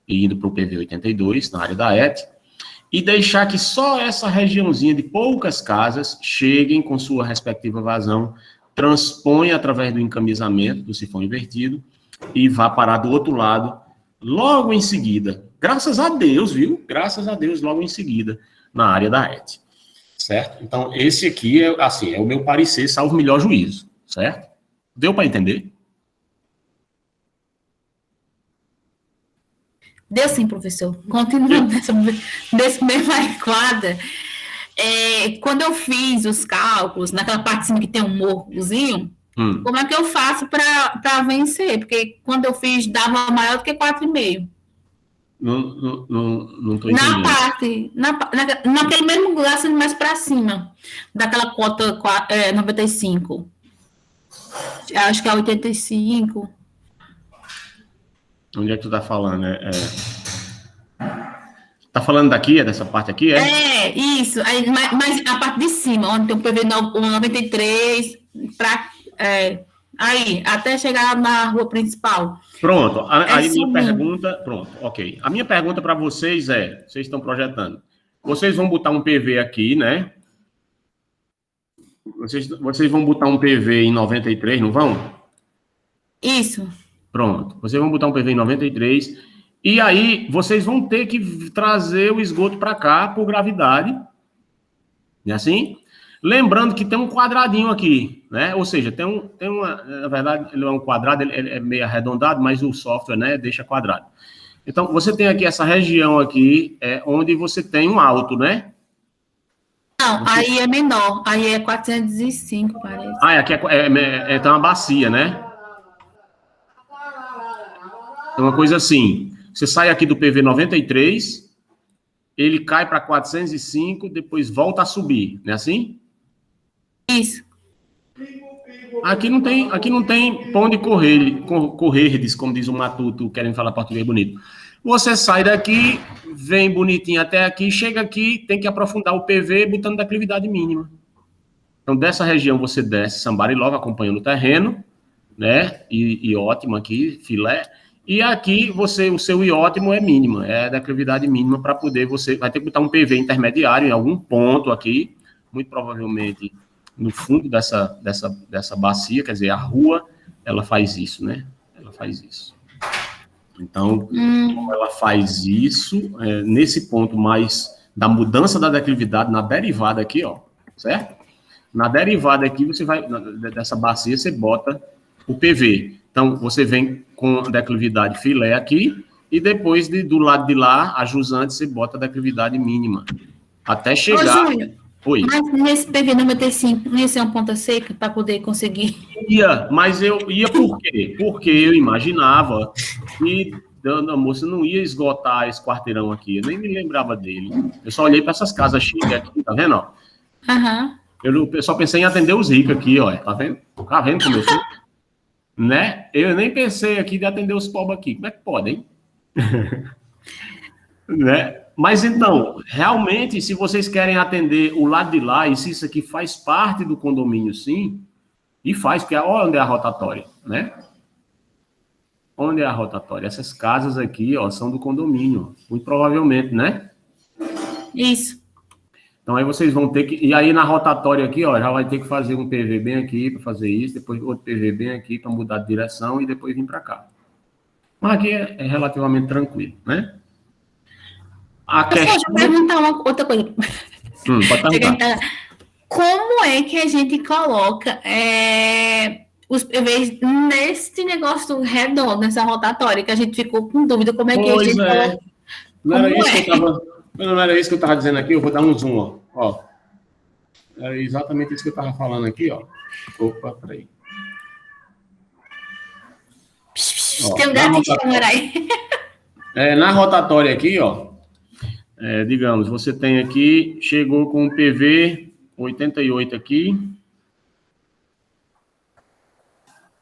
e indo para o PV 82, na área da ET, e deixar que só essa regiãozinha de poucas casas cheguem com sua respectiva vazão, transponha através do encamisamento do sifão invertido e vá parar do outro lado logo em seguida. Graças a Deus, viu? Graças a Deus, logo em seguida, na área da ET. Certo? Então, esse aqui é o meu parecer, salvo melhor juízo. Certo? Deu para entender? Deu sim, professor. Continuando desse mesmo quadra, quando eu fiz os cálculos, naquela parte que tem um morrozinho, como é que eu faço para vencer? Porque quando eu fiz, dava maior do que 4,5. Não estou entendendo. Naquele mesmo lugar, sendo mais para cima, daquela cota 95. Acho que é 85. Onde é que tu tá falando? Tá falando daqui, dessa parte aqui, isso. Aí, mas a parte de cima, onde tem o PV 93, aí, até chegar na rua principal. Pronto, aí minha pergunta, pronto, ok. A minha pergunta para vocês vocês estão projetando, vocês vão botar um PV aqui, né? Vocês vão botar um PV em 93, não vão? Isso. Pronto, vocês vão botar um PV em 93, e aí vocês vão ter que trazer o esgoto para cá por gravidade, não é assim? Lembrando que tem um quadradinho aqui, né? Ou seja, tem uma, na verdade, ele é um quadrado, ele é meio arredondado, mas o software, né, deixa quadrado. Então, você tem aqui essa região aqui, onde você tem um alto, né? Não, aí é menor, aí é 405, parece. Aqui tem uma bacia, né? É uma coisa assim, você sai aqui do PV 93, ele cai para 405, depois volta a subir, não é assim? Isso. Aqui não tem pão de correr, como diz o Matuto, querendo falar português bonito. Você sai daqui, vem bonitinho até aqui, chega aqui, tem que aprofundar o PV botando declividade mínima. Então, dessa região você desce Sambari logo acompanhando o terreno, né? E ótimo aqui, filé. E aqui o seu I ótimo é mínima, é declividade mínima para poder você vai ter que botar um PV intermediário em algum ponto aqui, muito provavelmente no fundo dessa bacia, quer dizer, a rua, ela faz isso, né? Ela faz isso. Então, como ela faz isso, nesse ponto mais da mudança da declividade na derivada aqui, ó, certo? Na derivada aqui, você vai, dessa bacia, você bota o PV. Então, você vem com a declividade filé aqui, e depois, do lado de lá, a jusante, você bota a declividade mínima. Até chegar... Ô, Júlio, oi. Mas nesse PV 95, não ia ser uma ponta seca para poder conseguir? Mas eu ia por quê? Porque eu imaginava que a moça não ia esgotar esse quarteirão aqui. Eu nem me lembrava dele. Eu só olhei para essas casas chiques aqui, tá vendo? Aham. Eu só pensei em atender os ricos aqui, ó. Tá vendo? Tá vendo como eu sou? Né? Eu nem pensei aqui de atender os pobres aqui. Como é que pode, hein? Né? Mas então, realmente, se vocês querem atender o lado de lá, e se isso aqui faz parte do condomínio, sim, e faz, porque olha onde é a rotatória, né? Onde é a rotatória? Essas casas aqui, ó, são do condomínio, muito provavelmente, né? Isso. Então, aí vocês vão ter que... E aí, na rotatória aqui, ó, já vai ter que fazer um PV bem aqui para fazer isso, depois outro PV bem aqui para mudar de direção e depois vir para cá. Mas aqui é relativamente tranquilo, né? Deixa eu perguntar outra coisa. Pode perguntar. Como é que a gente coloca os PVs nesse negócio redondo, nessa rotatória, que a gente ficou com dúvida como é que a gente coloca? Não era isso que eu estava dizendo aqui, eu vou dar um zoom, ó. Era exatamente isso que eu estava falando aqui, ó. Opa, peraí. Tem um gato de câmera aí. Na rotatória aqui, ó, digamos, você tem aqui, chegou com o PV 88 aqui,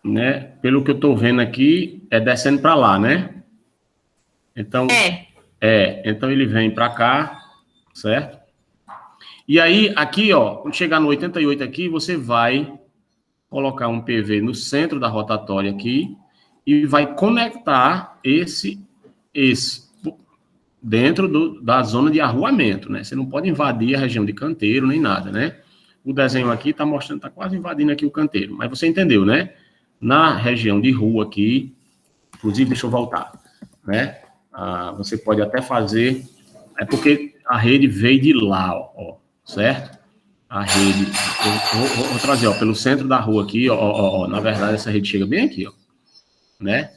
né? Pelo que eu estou vendo aqui, é descendo para lá, né? Então, então ele vem para cá, certo? E aí, aqui, ó, quando chegar no 88 aqui, você vai colocar um PV no centro da rotatória aqui e vai conectar esse dentro da zona de arruamento, né? Você não pode invadir a região de canteiro nem nada, né? O desenho aqui está mostrando, está quase invadindo aqui o canteiro, mas você entendeu, né? Na região de rua aqui, inclusive, deixa eu voltar, né? Você pode até fazer, porque a rede veio de lá, ó, certo? A rede, vou trazer, ó, pelo centro da rua aqui, ó, na verdade, essa rede chega bem aqui, ó, né?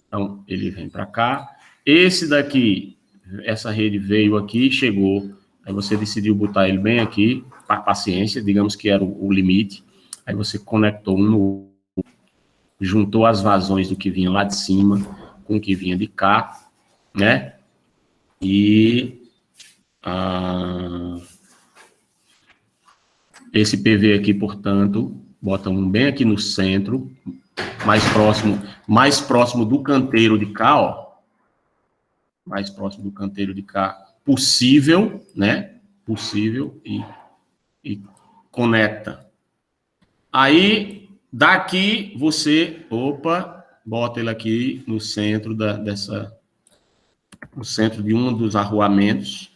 Então, ele vem para cá. Esse daqui, essa rede veio aqui, chegou, aí você decidiu botar ele bem aqui, para paciência, digamos que era o limite, aí você conectou um no outro, juntou as vazões do que vinha lá de cima com o que vinha de cá, né? E esse PV aqui, portanto, bota um bem aqui no centro, mais próximo do canteiro de cá, ó. Mais próximo do canteiro de cá possível, né? Possível e conecta. Aí, daqui, você, bota ele aqui no centro no centro de um dos arruamentos,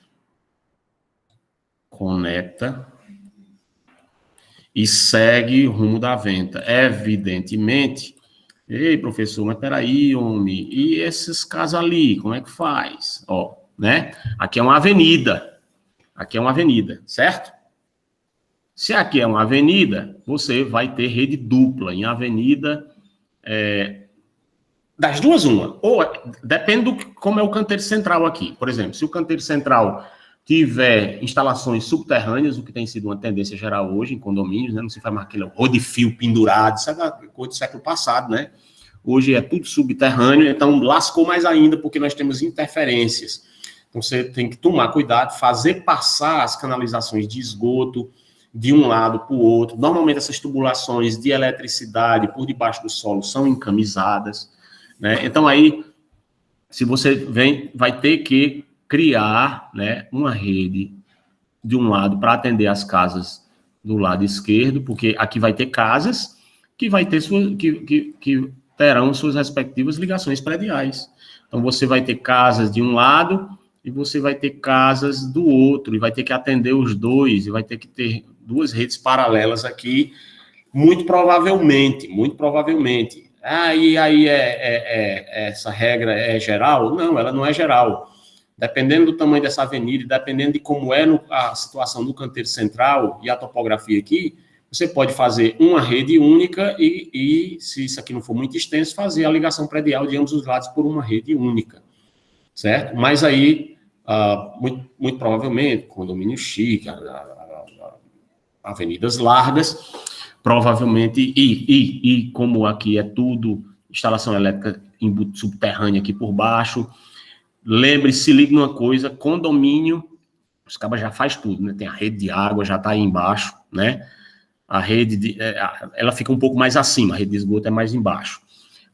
conecta e segue o rumo da venta. Evidentemente, ei, professor, mas peraí, homem, e esses casos ali, como é que faz? Ó, né? Aqui é uma avenida, certo? Se aqui é uma avenida, você vai ter rede dupla em avenida, das duas, uma. Ou depende como é o canteiro central aqui. Por exemplo, se o canteiro central tiver instalações subterrâneas, o que tem sido uma tendência geral hoje em condomínios, né? Não se faz mais aquele rolo de fio pendurado, isso é coisa do século passado, né? Hoje é tudo subterrâneo, então lascou mais ainda, porque nós temos interferências. Então você tem que tomar cuidado, fazer passar as canalizações de esgoto de um lado para o outro. Normalmente essas tubulações de eletricidade por debaixo do solo são encamisadas, né? Então aí, se você vai ter que criar, né, uma rede de um lado para atender as casas do lado esquerdo, porque aqui vai ter casas que vai ter que terão suas respectivas ligações prediais. Então você vai ter casas de um lado e você vai ter casas do outro, e vai ter que atender os dois, e vai ter que ter duas redes paralelas aqui, muito provavelmente. E aí essa regra é geral? Não, ela não é geral. Dependendo do tamanho dessa avenida, dependendo de como é a situação do canteiro central e a topografia aqui, você pode fazer uma rede única e, se isso aqui não for muito extenso, fazer a ligação predial de ambos os lados por uma rede única, certo? Mas aí, muito provavelmente, condomínio chique, avenidas largas, provavelmente, e como aqui é tudo instalação elétrica subterrânea aqui por baixo, lembre-se, se ligue numa coisa, condomínio, os cabas já faz tudo, né? Tem a rede de água, já está aí embaixo, né? A rede, ela fica um pouco mais acima, a rede de esgoto é mais embaixo.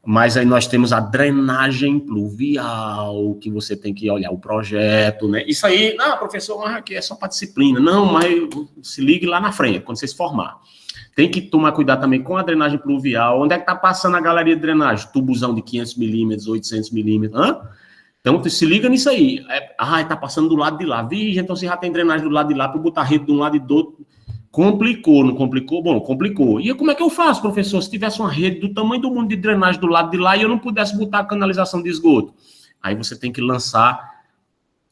Mas aí nós temos a drenagem pluvial, que você tem que olhar o projeto, né? Isso aí, professor, mas aqui é só para disciplina. Não, mas se ligue lá na frente, quando você se formar. Tem que tomar cuidado também com a drenagem pluvial. Onde é que está passando a galeria de drenagem? Tubuzão de 500 milímetros, 800 milímetros. Então, se liga nisso aí. Está passando do lado de lá. Vixe, então você já tem drenagem do lado de lá para botar rede de um lado e do outro. Complicou, não complicou? Bom, complicou. E como é que eu faço, professor, se tivesse uma rede do tamanho do mundo de drenagem do lado de lá e eu não pudesse botar a canalização de esgoto? Aí você tem que lançar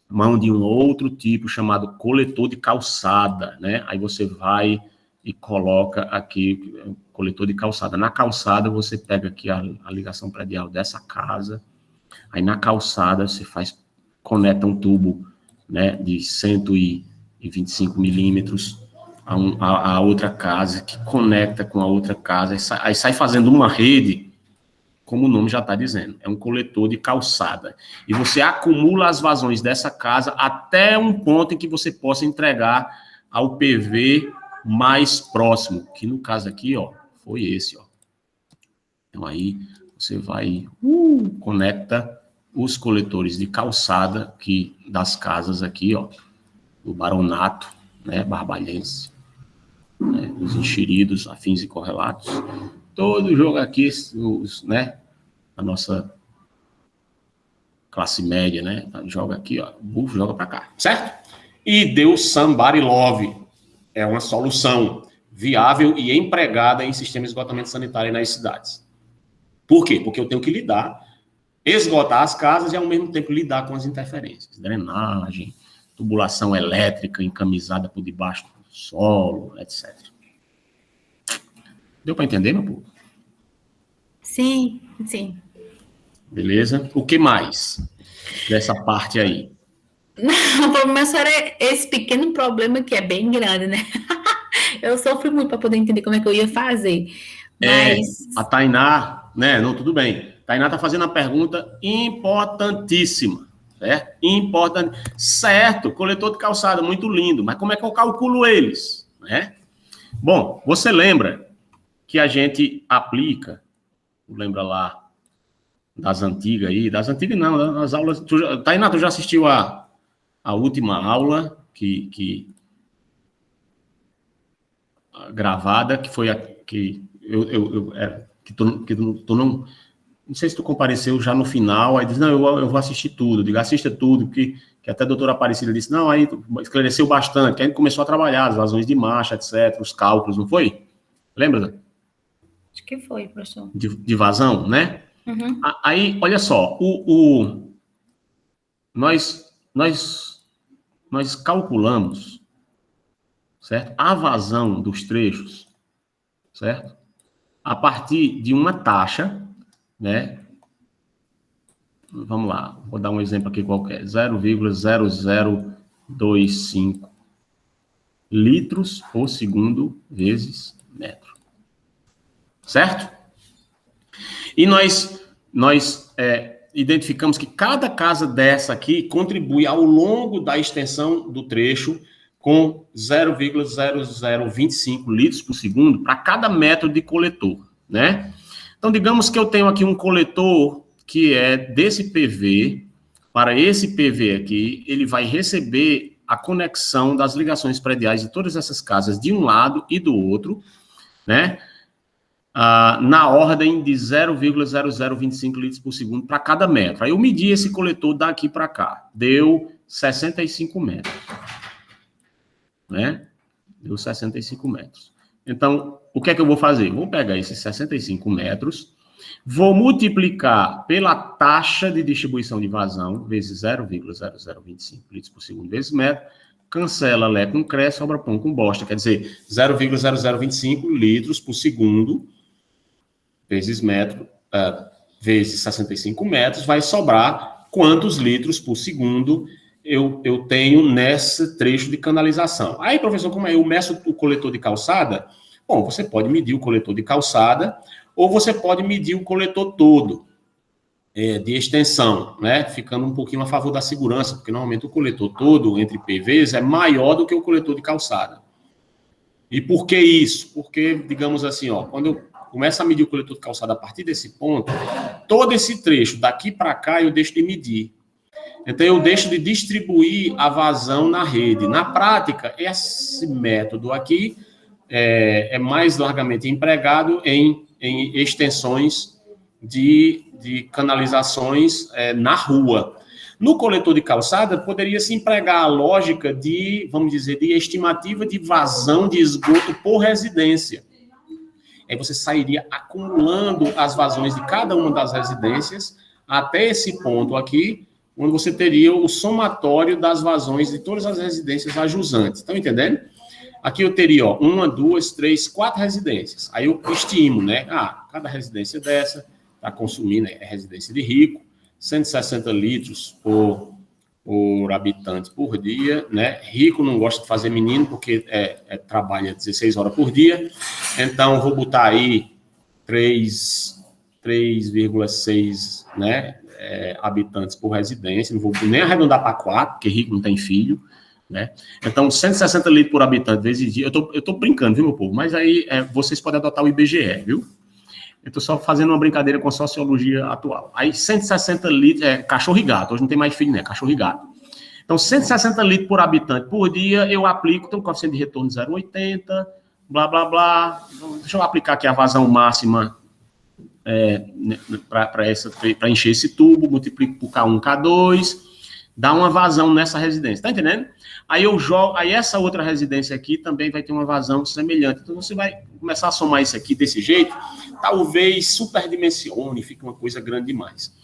mão de um outro tipo chamado coletor de calçada, né? Aí você vai e coloca aqui coletor de calçada. Na calçada você pega aqui a ligação predial dessa casa. Aí na calçada você conecta um tubo, né, de 125 milímetros a outra casa, que conecta com a outra casa, aí sai fazendo uma rede, como o nome já está dizendo, é um coletor de calçada. E você acumula as vazões dessa casa até um ponto em que você possa entregar ao PV mais próximo, que no caso aqui, ó, foi esse, ó. Então aí você vai, conecta os coletores de calçada das casas aqui, ó, do Baronato, né, Barbalhense, né, os enxeridos, afins e correlatos, todo jogo aqui, né, a nossa classe média, né, joga aqui, ó, joga para cá, certo? E deu somebody love, é uma solução viável e empregada em sistema de esgotamento sanitário nas cidades. Por quê? Porque eu tenho que esgotar as casas e, ao mesmo tempo, lidar com as interferências. Drenagem, tubulação elétrica encamisada por debaixo do solo, etc. Deu para entender, meu povo? Sim, sim. Beleza? O que mais dessa parte aí? Não, o problema só era esse pequeno problema que é bem grande, né? Eu sofri muito para poder entender como é que eu ia fazer. Mas... a Tainá, né? Não, tudo bem. A Tainá está fazendo uma pergunta importantíssima, certo? Importante. Certo, coletor de calçada, muito lindo, mas como é que eu calculo eles, né? Bom, você lembra que a gente aplica, lembra lá das antigas aí, das antigas não, das aulas... Tainá, tu já assistiu a última aula gravada, que foi a que tu não sei se tu compareceu já no final, aí diz, não, eu vou assistir tudo. Eu digo, assista tudo, que até a doutora Aparecida disse, não, aí esclareceu bastante, que a gente começou a trabalhar as vazões de marcha, etc., os cálculos, não foi? Lembra? Acho que foi, professor. De vazão, né? Uhum. Aí, olha só, nós calculamos, certo? A vazão dos trechos, certo? A partir de uma taxa, né? Vamos lá, vou dar um exemplo aqui qualquer, 0,0025 litros por segundo vezes metro. Certo? E nós identificamos que cada casa dessa aqui contribui ao longo da extensão do trecho com 0,0025 litros por segundo para cada metro de coletor, né? Então, digamos que eu tenho aqui um coletor que é desse PV, para esse PV aqui, ele vai receber a conexão das ligações prediais de todas essas casas de um lado e do outro, né? Na ordem de 0,0025 litros por segundo para cada metro. Aí eu medi esse coletor daqui para cá. Deu 65 metros. Né? Deu 65 metros. Então, o que é que eu vou fazer? Vou pegar esses 65 metros, vou multiplicar pela taxa de distribuição de vazão, vezes 0,0025 litros por segundo, vezes metro, cancela Lé com Cré, sobra pão com bosta. Quer dizer, 0,0025 litros por segundo, vezes metro, vezes 65 metros, vai sobrar quantos litros por segundo eu tenho nesse trecho de canalização. Aí, professor, como é? Eu meço o coletor de calçada? Bom, você pode medir o coletor de calçada, ou você pode medir o coletor todo de extensão, né? Ficando um pouquinho a favor da segurança, porque normalmente o coletor todo, entre PVs, é maior do que o coletor de calçada. E por que isso? Porque, digamos assim, ó, quando eu começo a medir o coletor de calçada a partir desse ponto, todo esse trecho, daqui para cá, eu deixo de medir. Então, eu deixo de distribuir a vazão na rede. Na prática, esse método aqui é mais largamente empregado em extensões de canalizações na rua. No coletor de calçada, poderia-se empregar a lógica de, vamos dizer, de estimativa de vazão de esgoto por residência. Aí você sairia acumulando as vazões de cada uma das residências até esse ponto aqui, onde você teria o somatório das vazões de todas as residências ajusantes. Estão entendendo? Aqui eu teria, ó, 1, 2, 3, 4 residências. Aí eu estimo, né? Cada residência dessa está consumindo, é residência de rico, 160 litros por habitante por dia, né? Rico não gosta de fazer menino, porque trabalha 16 horas por dia. Então, vou botar aí 3,6, né? Habitantes por residência, não vou nem arredondar para 4, porque rico não tem filho, né? Então, 160 litros por habitante vezes dia, eu tô brincando, viu, meu povo? Mas aí vocês podem adotar o IBGE, viu? Eu estou só fazendo uma brincadeira com a sociologia atual. Aí, 160 litros, cachorro e gato, hoje não tem mais filho, né? Cachorro e gato. Então, 160 litros por habitante por dia, eu aplico, tem um coeficiente de retorno de 0,80, blá, blá, blá. Então, deixa eu aplicar aqui a vazão máxima para encher esse tubo, multiplico por K1, K2, dá uma vazão nessa residência, tá entendendo? Aí eu jogo, aí essa outra residência aqui também vai ter uma vazão semelhante. Então você vai começar a somar isso aqui desse jeito, talvez superdimensione, fique uma coisa grande demais.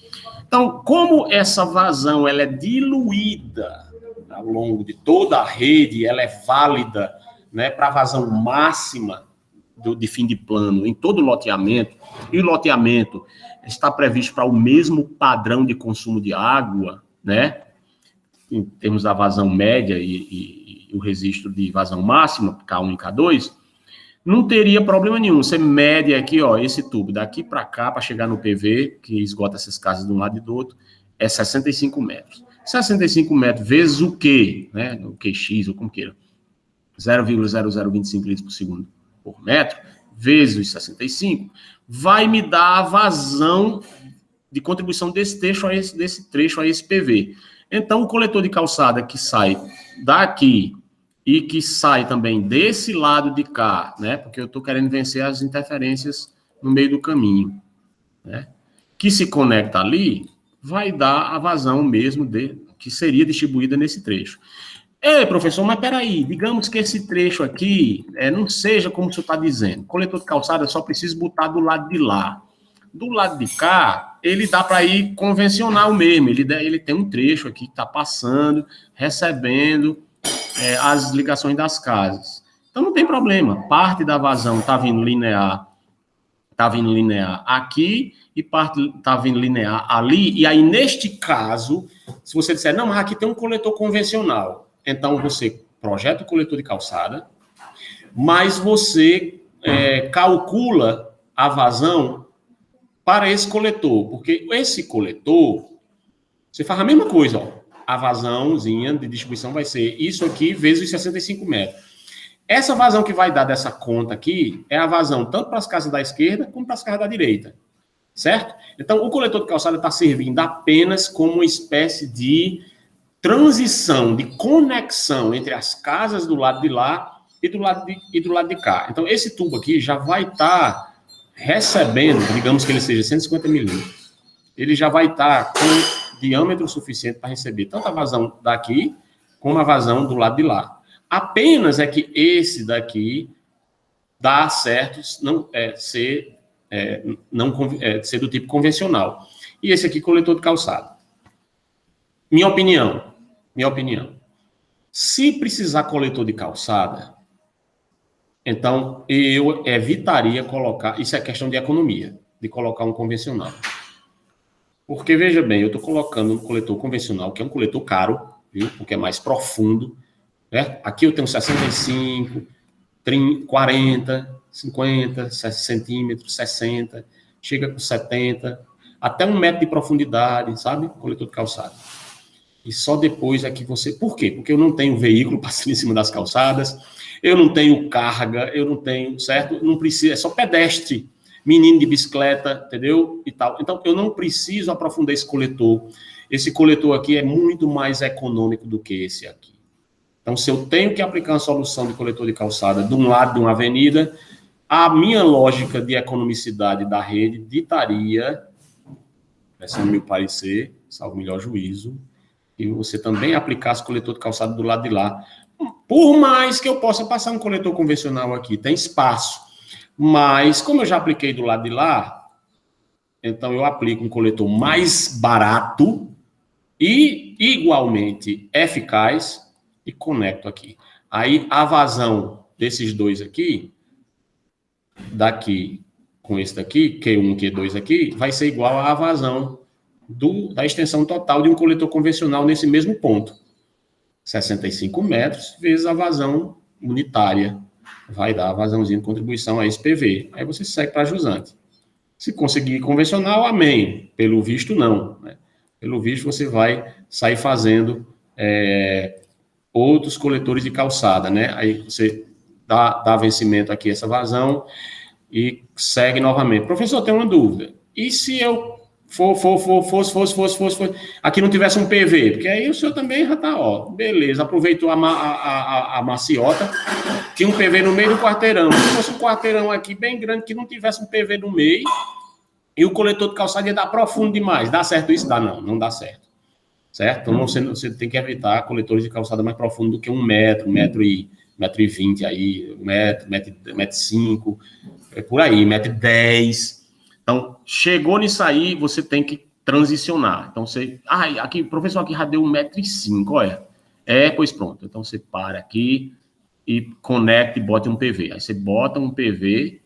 Então, como essa vazão ela é diluída ao longo de toda a rede, ela é válida, né, para a vazão máxima de fim de plano em todo o loteamento, e o loteamento está previsto para o mesmo padrão de consumo de água, né, em termos da vazão média e o registro de vazão máxima, K1 e K2, não teria problema nenhum. Você mede aqui, ó, esse tubo daqui para cá, para chegar no PV, que esgota essas casas de um lado e do outro, é 65 metros. 65 metros vezes o Q, né, o QX, ou como queira, 0,0025 litros por segundo por metro, vezes os 65, vai me dar a vazão de contribuição desse trecho a esse PV. Então, o coletor de calçada que sai daqui e que sai também desse lado de cá, né? Porque eu estou querendo vencer as interferências no meio do caminho, né? Que se conecta ali, vai dar a vazão mesmo que seria distribuída nesse trecho. Professor, mas peraí, digamos que esse trecho aqui não seja como o senhor está dizendo. Coletor de calçada só precisa botar do lado de lá. Do lado de cá, ele dá para ir convencional mesmo. Ele tem um trecho aqui que está passando, recebendo as ligações das casas. Então não tem problema. Parte da vazão está vindo linear aqui e parte está vindo linear ali. E aí, neste caso, se você disser, não, mas aqui tem um coletor convencional. Então, você projeta o coletor de calçada, mas você calcula a vazão para esse coletor, porque esse coletor, você faz a mesma coisa, ó. a vazãozinha de distribuição vai ser isso aqui vezes os 65 metros. Essa vazão que vai dar dessa conta aqui é a vazão tanto para as casas da esquerda como para as casas da direita. Certo? Então, o coletor de calçada está servindo apenas como uma espécie de transição, de conexão entre as casas do lado de lá e do lado de cá. Então, esse tubo aqui já vai estar recebendo, digamos que ele seja 150 milímetros, ele já vai estar com diâmetro suficiente para receber tanto a vazão daqui como a vazão do lado de lá. Apenas é que esse daqui dá certo ser do tipo convencional. E esse aqui, coletor de calçada. Minha opinião. Se precisar coletor de calçada, então eu evitaria colocar, isso é questão de economia, de colocar um convencional. Porque, veja bem, eu estou colocando um coletor convencional, que é um coletor caro, viu? Porque é mais profundo. Né? Aqui eu tenho 65, 30, 40, 50 centímetros, 60, chega com 70, até 1 metro de profundidade, sabe? Coletor de calçada. E só depois é que você... Por quê? Porque eu não tenho veículo passando em cima das calçadas, eu não tenho carga, eu não tenho, certo? Não precisa, é só pedestre, menino de bicicleta, entendeu? E tal. Então, eu não preciso aprofundar esse coletor. Esse coletor aqui é muito mais econômico do que esse aqui. Então, se eu tenho que aplicar uma solução de coletor de calçada de um lado de uma avenida, a minha lógica de economicidade da rede ditaria, esse é o meu parecer, salvo o melhor juízo, que você também aplicasse coletor de calçada do lado de lá. Por mais que eu possa passar um coletor convencional aqui, tem espaço. Mas, como eu já apliquei do lado de lá, então eu aplico um coletor mais barato e igualmente eficaz e conecto aqui. Aí, a vazão desses dois aqui, daqui com esse daqui, Q1, Q2 aqui, vai ser igual à vazão da extensão total de um coletor convencional nesse mesmo ponto. 65 metros vezes a vazão unitária. Vai dar a vazãozinha de contribuição a esse PV. Aí você segue para jusante. Se conseguir convencional, amém. Pelo visto, não. Né? Pelo visto, você vai sair fazendo outros coletores de calçada. Né? Aí você dá vencimento aqui essa vazão e segue novamente. Professor, tem uma dúvida. E se eu fosse, aqui não tivesse um PV? Porque aí o senhor também já está, ó, beleza, aproveitou a maciota, tinha um PV no meio do quarteirão. Se fosse um quarteirão aqui bem grande, que não tivesse um PV no meio, e o coletor de calçada ia dar profundo demais. Dá certo isso? Dá não, não dá certo. Certo? Então você tem que evitar coletores de calçada mais profundo do que 1 metro, 1,20 m aí, 1,5 m, por aí, 1,10 m. Então, chegou nisso aí, você tem que transicionar. Então, você... aqui, professor, aqui já deu 1,5 m, olha. Pois pronto. Então, você para aqui e conecta e bota um PV. Aí, você bota um PV,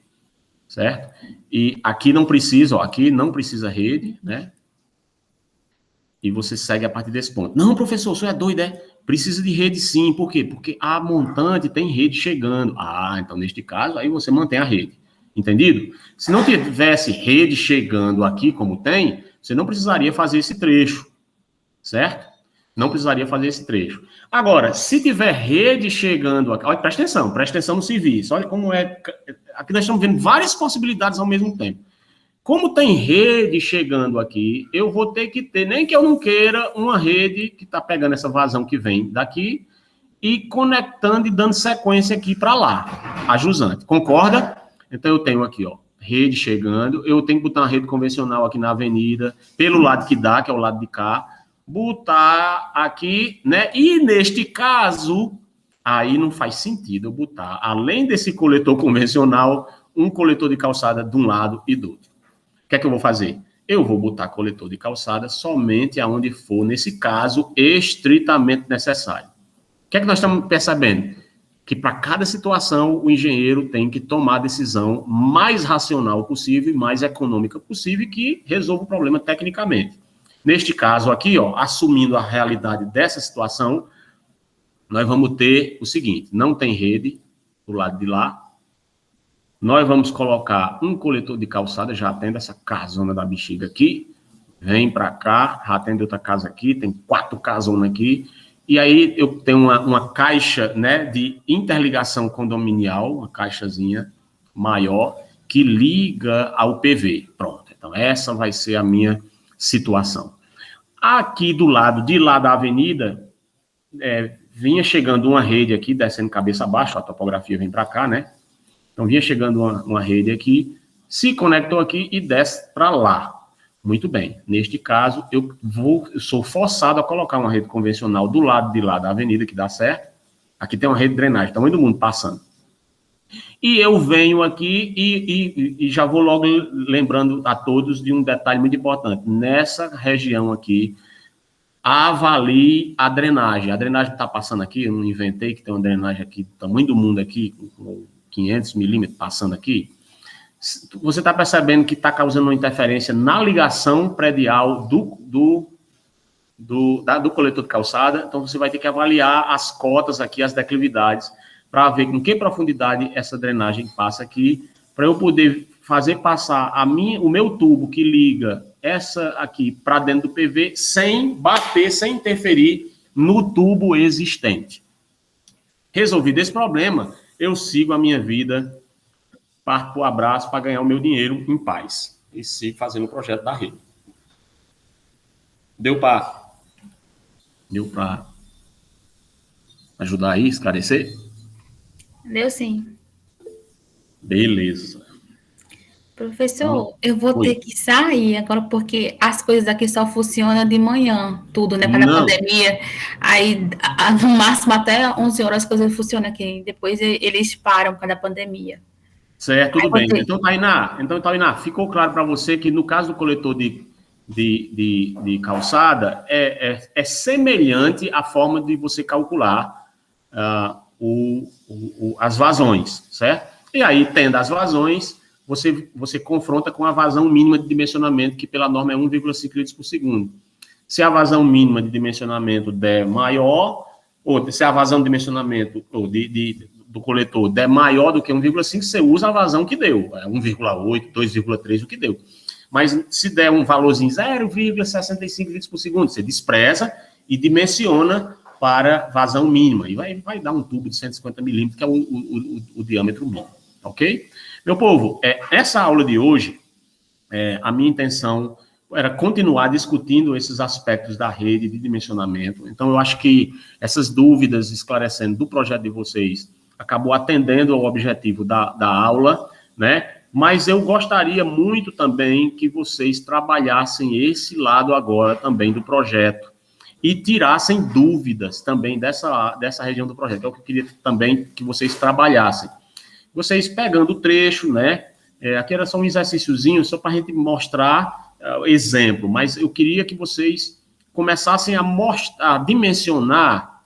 certo? E aqui não precisa, ó, aqui não precisa rede, né? E você segue a partir desse ponto. Não, professor, o senhor é doido, é? Precisa de rede sim. Por quê? Porque a montante tem rede chegando. Então, neste caso, aí você mantém a rede. Entendido? Se não tivesse rede chegando aqui, como tem, você não precisaria fazer esse trecho, certo? Não precisaria fazer esse trecho. Agora, se tiver rede chegando aqui, olha, presta atenção no serviço, olha como é, aqui nós estamos vendo várias possibilidades ao mesmo tempo. Como tem rede chegando aqui, eu vou ter que ter, nem que eu não queira, uma rede que está pegando essa vazão que vem daqui e conectando e dando sequência aqui para lá, a jusante. Concorda? Então, eu tenho aqui, ó, rede chegando, eu tenho que botar uma rede convencional aqui na avenida, pelo lado que dá, que é o lado de cá, botar aqui, né? E, neste caso, aí não faz sentido eu botar, além desse coletor convencional, um coletor de calçada de um lado e do outro. O que é que eu vou fazer? Eu vou botar coletor de calçada somente aonde for, nesse caso, estritamente necessário. O que é que nós estamos percebendo? Que para cada situação o engenheiro tem que tomar a decisão mais racional possível e mais econômica possível que resolva o problema tecnicamente. Neste caso aqui, ó, assumindo a realidade dessa situação, nós vamos ter o seguinte, não tem rede do lado de lá, nós vamos colocar um coletor de calçada, já tendo essa casona da bexiga aqui, vem para cá, já tem outra casa aqui, tem 4 casonas aqui, e aí eu tenho uma caixa, né, de interligação condominial, uma caixazinha maior, que liga ao PV. Pronto, então essa vai ser a minha situação. Aqui do lado, de lá da avenida, vinha chegando uma rede aqui, descendo cabeça abaixo, a topografia vem para cá, né? Então vinha chegando uma rede aqui, se conectou aqui e desce para lá. Muito bem. Neste caso, eu sou forçado a colocar uma rede convencional do lado de lá da avenida, que dá certo. Aqui tem uma rede de drenagem, tamanho do mundo passando. E eu venho aqui e já vou logo lembrando a todos de um detalhe muito importante. Nessa região aqui, avalie a drenagem. A drenagem que está passando aqui, eu não inventei que tem uma drenagem aqui do tamanho do mundo aqui, com 500 milímetros passando aqui. Você está percebendo que está causando uma interferência na ligação predial do coletor de calçada, então você vai ter que avaliar as cotas aqui, as declividades, para ver com que profundidade essa drenagem passa aqui, para eu poder fazer passar o meu tubo que liga essa aqui para dentro do PV sem bater, sem interferir no tubo existente. Resolvido esse problema, eu sigo a minha vida, parto para o abraço para ganhar o meu dinheiro em paz. E sigo fazendo o projeto da rede. Deu para ajudar aí, esclarecer? Deu sim. Beleza. Professor, eu vou ter que sair agora, porque as coisas aqui só funcionam de manhã, tudo, né? Para a pandemia. Aí, no máximo, até 11 horas as coisas funcionam aqui. Depois eles param por causa da pandemia. Certo, tudo bem. Então, Tainá, ficou claro para você que no caso do coletor de calçada, é semelhante à forma de você calcular as vazões, certo? E aí, tendo as vazões, você confronta com a vazão mínima de dimensionamento, que pela norma é 1,5 litros por segundo. Se a vazão mínima de dimensionamento der maior, ou se a vazão de dimensionamento do coletor der maior do que 1,5, você usa a vazão que deu, 1,8, 2,3, o que deu. Mas se der um valorzinho 0,65 litros por segundo, você despreza e dimensiona para vazão mínima. E vai dar um tubo de 150 milímetros, que é o diâmetro mínimo. Ok? Meu povo, essa aula de hoje, a minha intenção era continuar discutindo esses aspectos da rede de dimensionamento. Então, eu acho que essas dúvidas esclarecendo do projeto de vocês acabou atendendo ao objetivo da aula, né? Mas eu gostaria muito também que vocês trabalhassem esse lado agora também do projeto e tirassem dúvidas também dessa região do projeto. É o que eu queria também que vocês trabalhassem. Vocês pegando o trecho, né? Aqui era só um exercíciozinho, só para a gente mostrar exemplo, mas eu queria que vocês começassem a dimensionar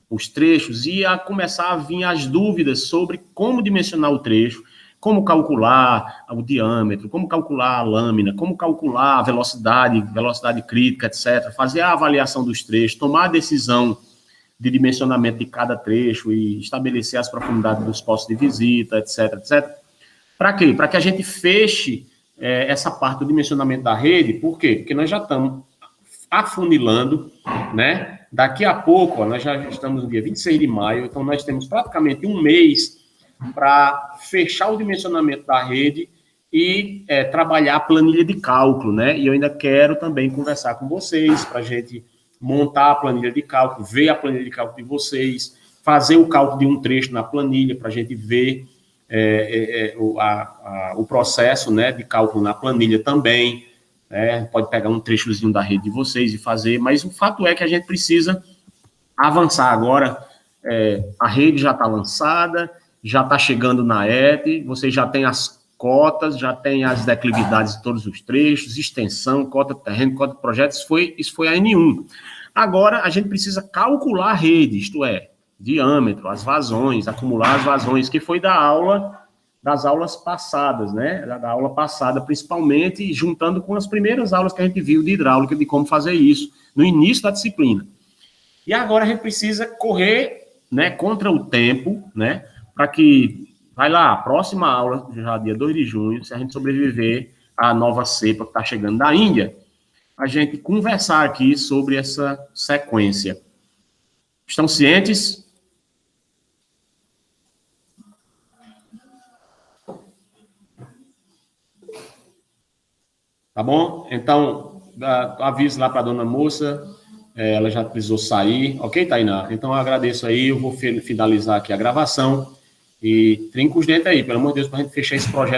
os trechos e a começar a vir as dúvidas sobre como dimensionar o trecho, como calcular o diâmetro, como calcular a lâmina, como calcular a velocidade crítica, etc. Fazer a avaliação dos trechos, tomar a decisão de dimensionamento de cada trecho e estabelecer as profundidades dos postos de visita, etc, etc. Para quê? Para que a gente feche essa parte do dimensionamento da rede. Por quê? Porque nós já estamos afunilando, né? Daqui a pouco, nós já estamos no dia 26 de maio, então nós temos praticamente um mês para fechar o dimensionamento da rede e trabalhar a planilha de cálculo, né? E eu ainda quero também conversar com vocês para a gente montar a planilha de cálculo, ver a planilha de cálculo de vocês, fazer o cálculo de um trecho na planilha para a gente ver o processo, né, de cálculo na planilha também. Pode pegar um trechozinho da rede de vocês e fazer, mas o fato é que a gente precisa avançar agora. A rede já está lançada, já está chegando na ET, vocês já têm as cotas, já tem as declividades de todos os trechos, extensão, cota de terreno, cota de projetos, isso foi a N1. Agora, a gente precisa calcular a rede, isto é, diâmetro, as vazões, acumular as vazões, que foi das aulas passadas, né? Da aula passada, principalmente, juntando com as primeiras aulas que a gente viu de hidráulica, de como fazer isso, no início da disciplina. E agora a gente precisa correr, né, contra o tempo, né, para que, vai lá, a próxima aula, já dia 2 de junho, se a gente sobreviver à nova cepa que está chegando da Índia, a gente conversar aqui sobre essa sequência. Estão cientes? Tá bom? Então, aviso lá para a dona moça, ela já precisou sair, ok, Tainá? Então, eu agradeço aí, eu vou finalizar aqui a gravação e trinca os dentes aí, pelo amor de Deus, para a gente fechar esse projeto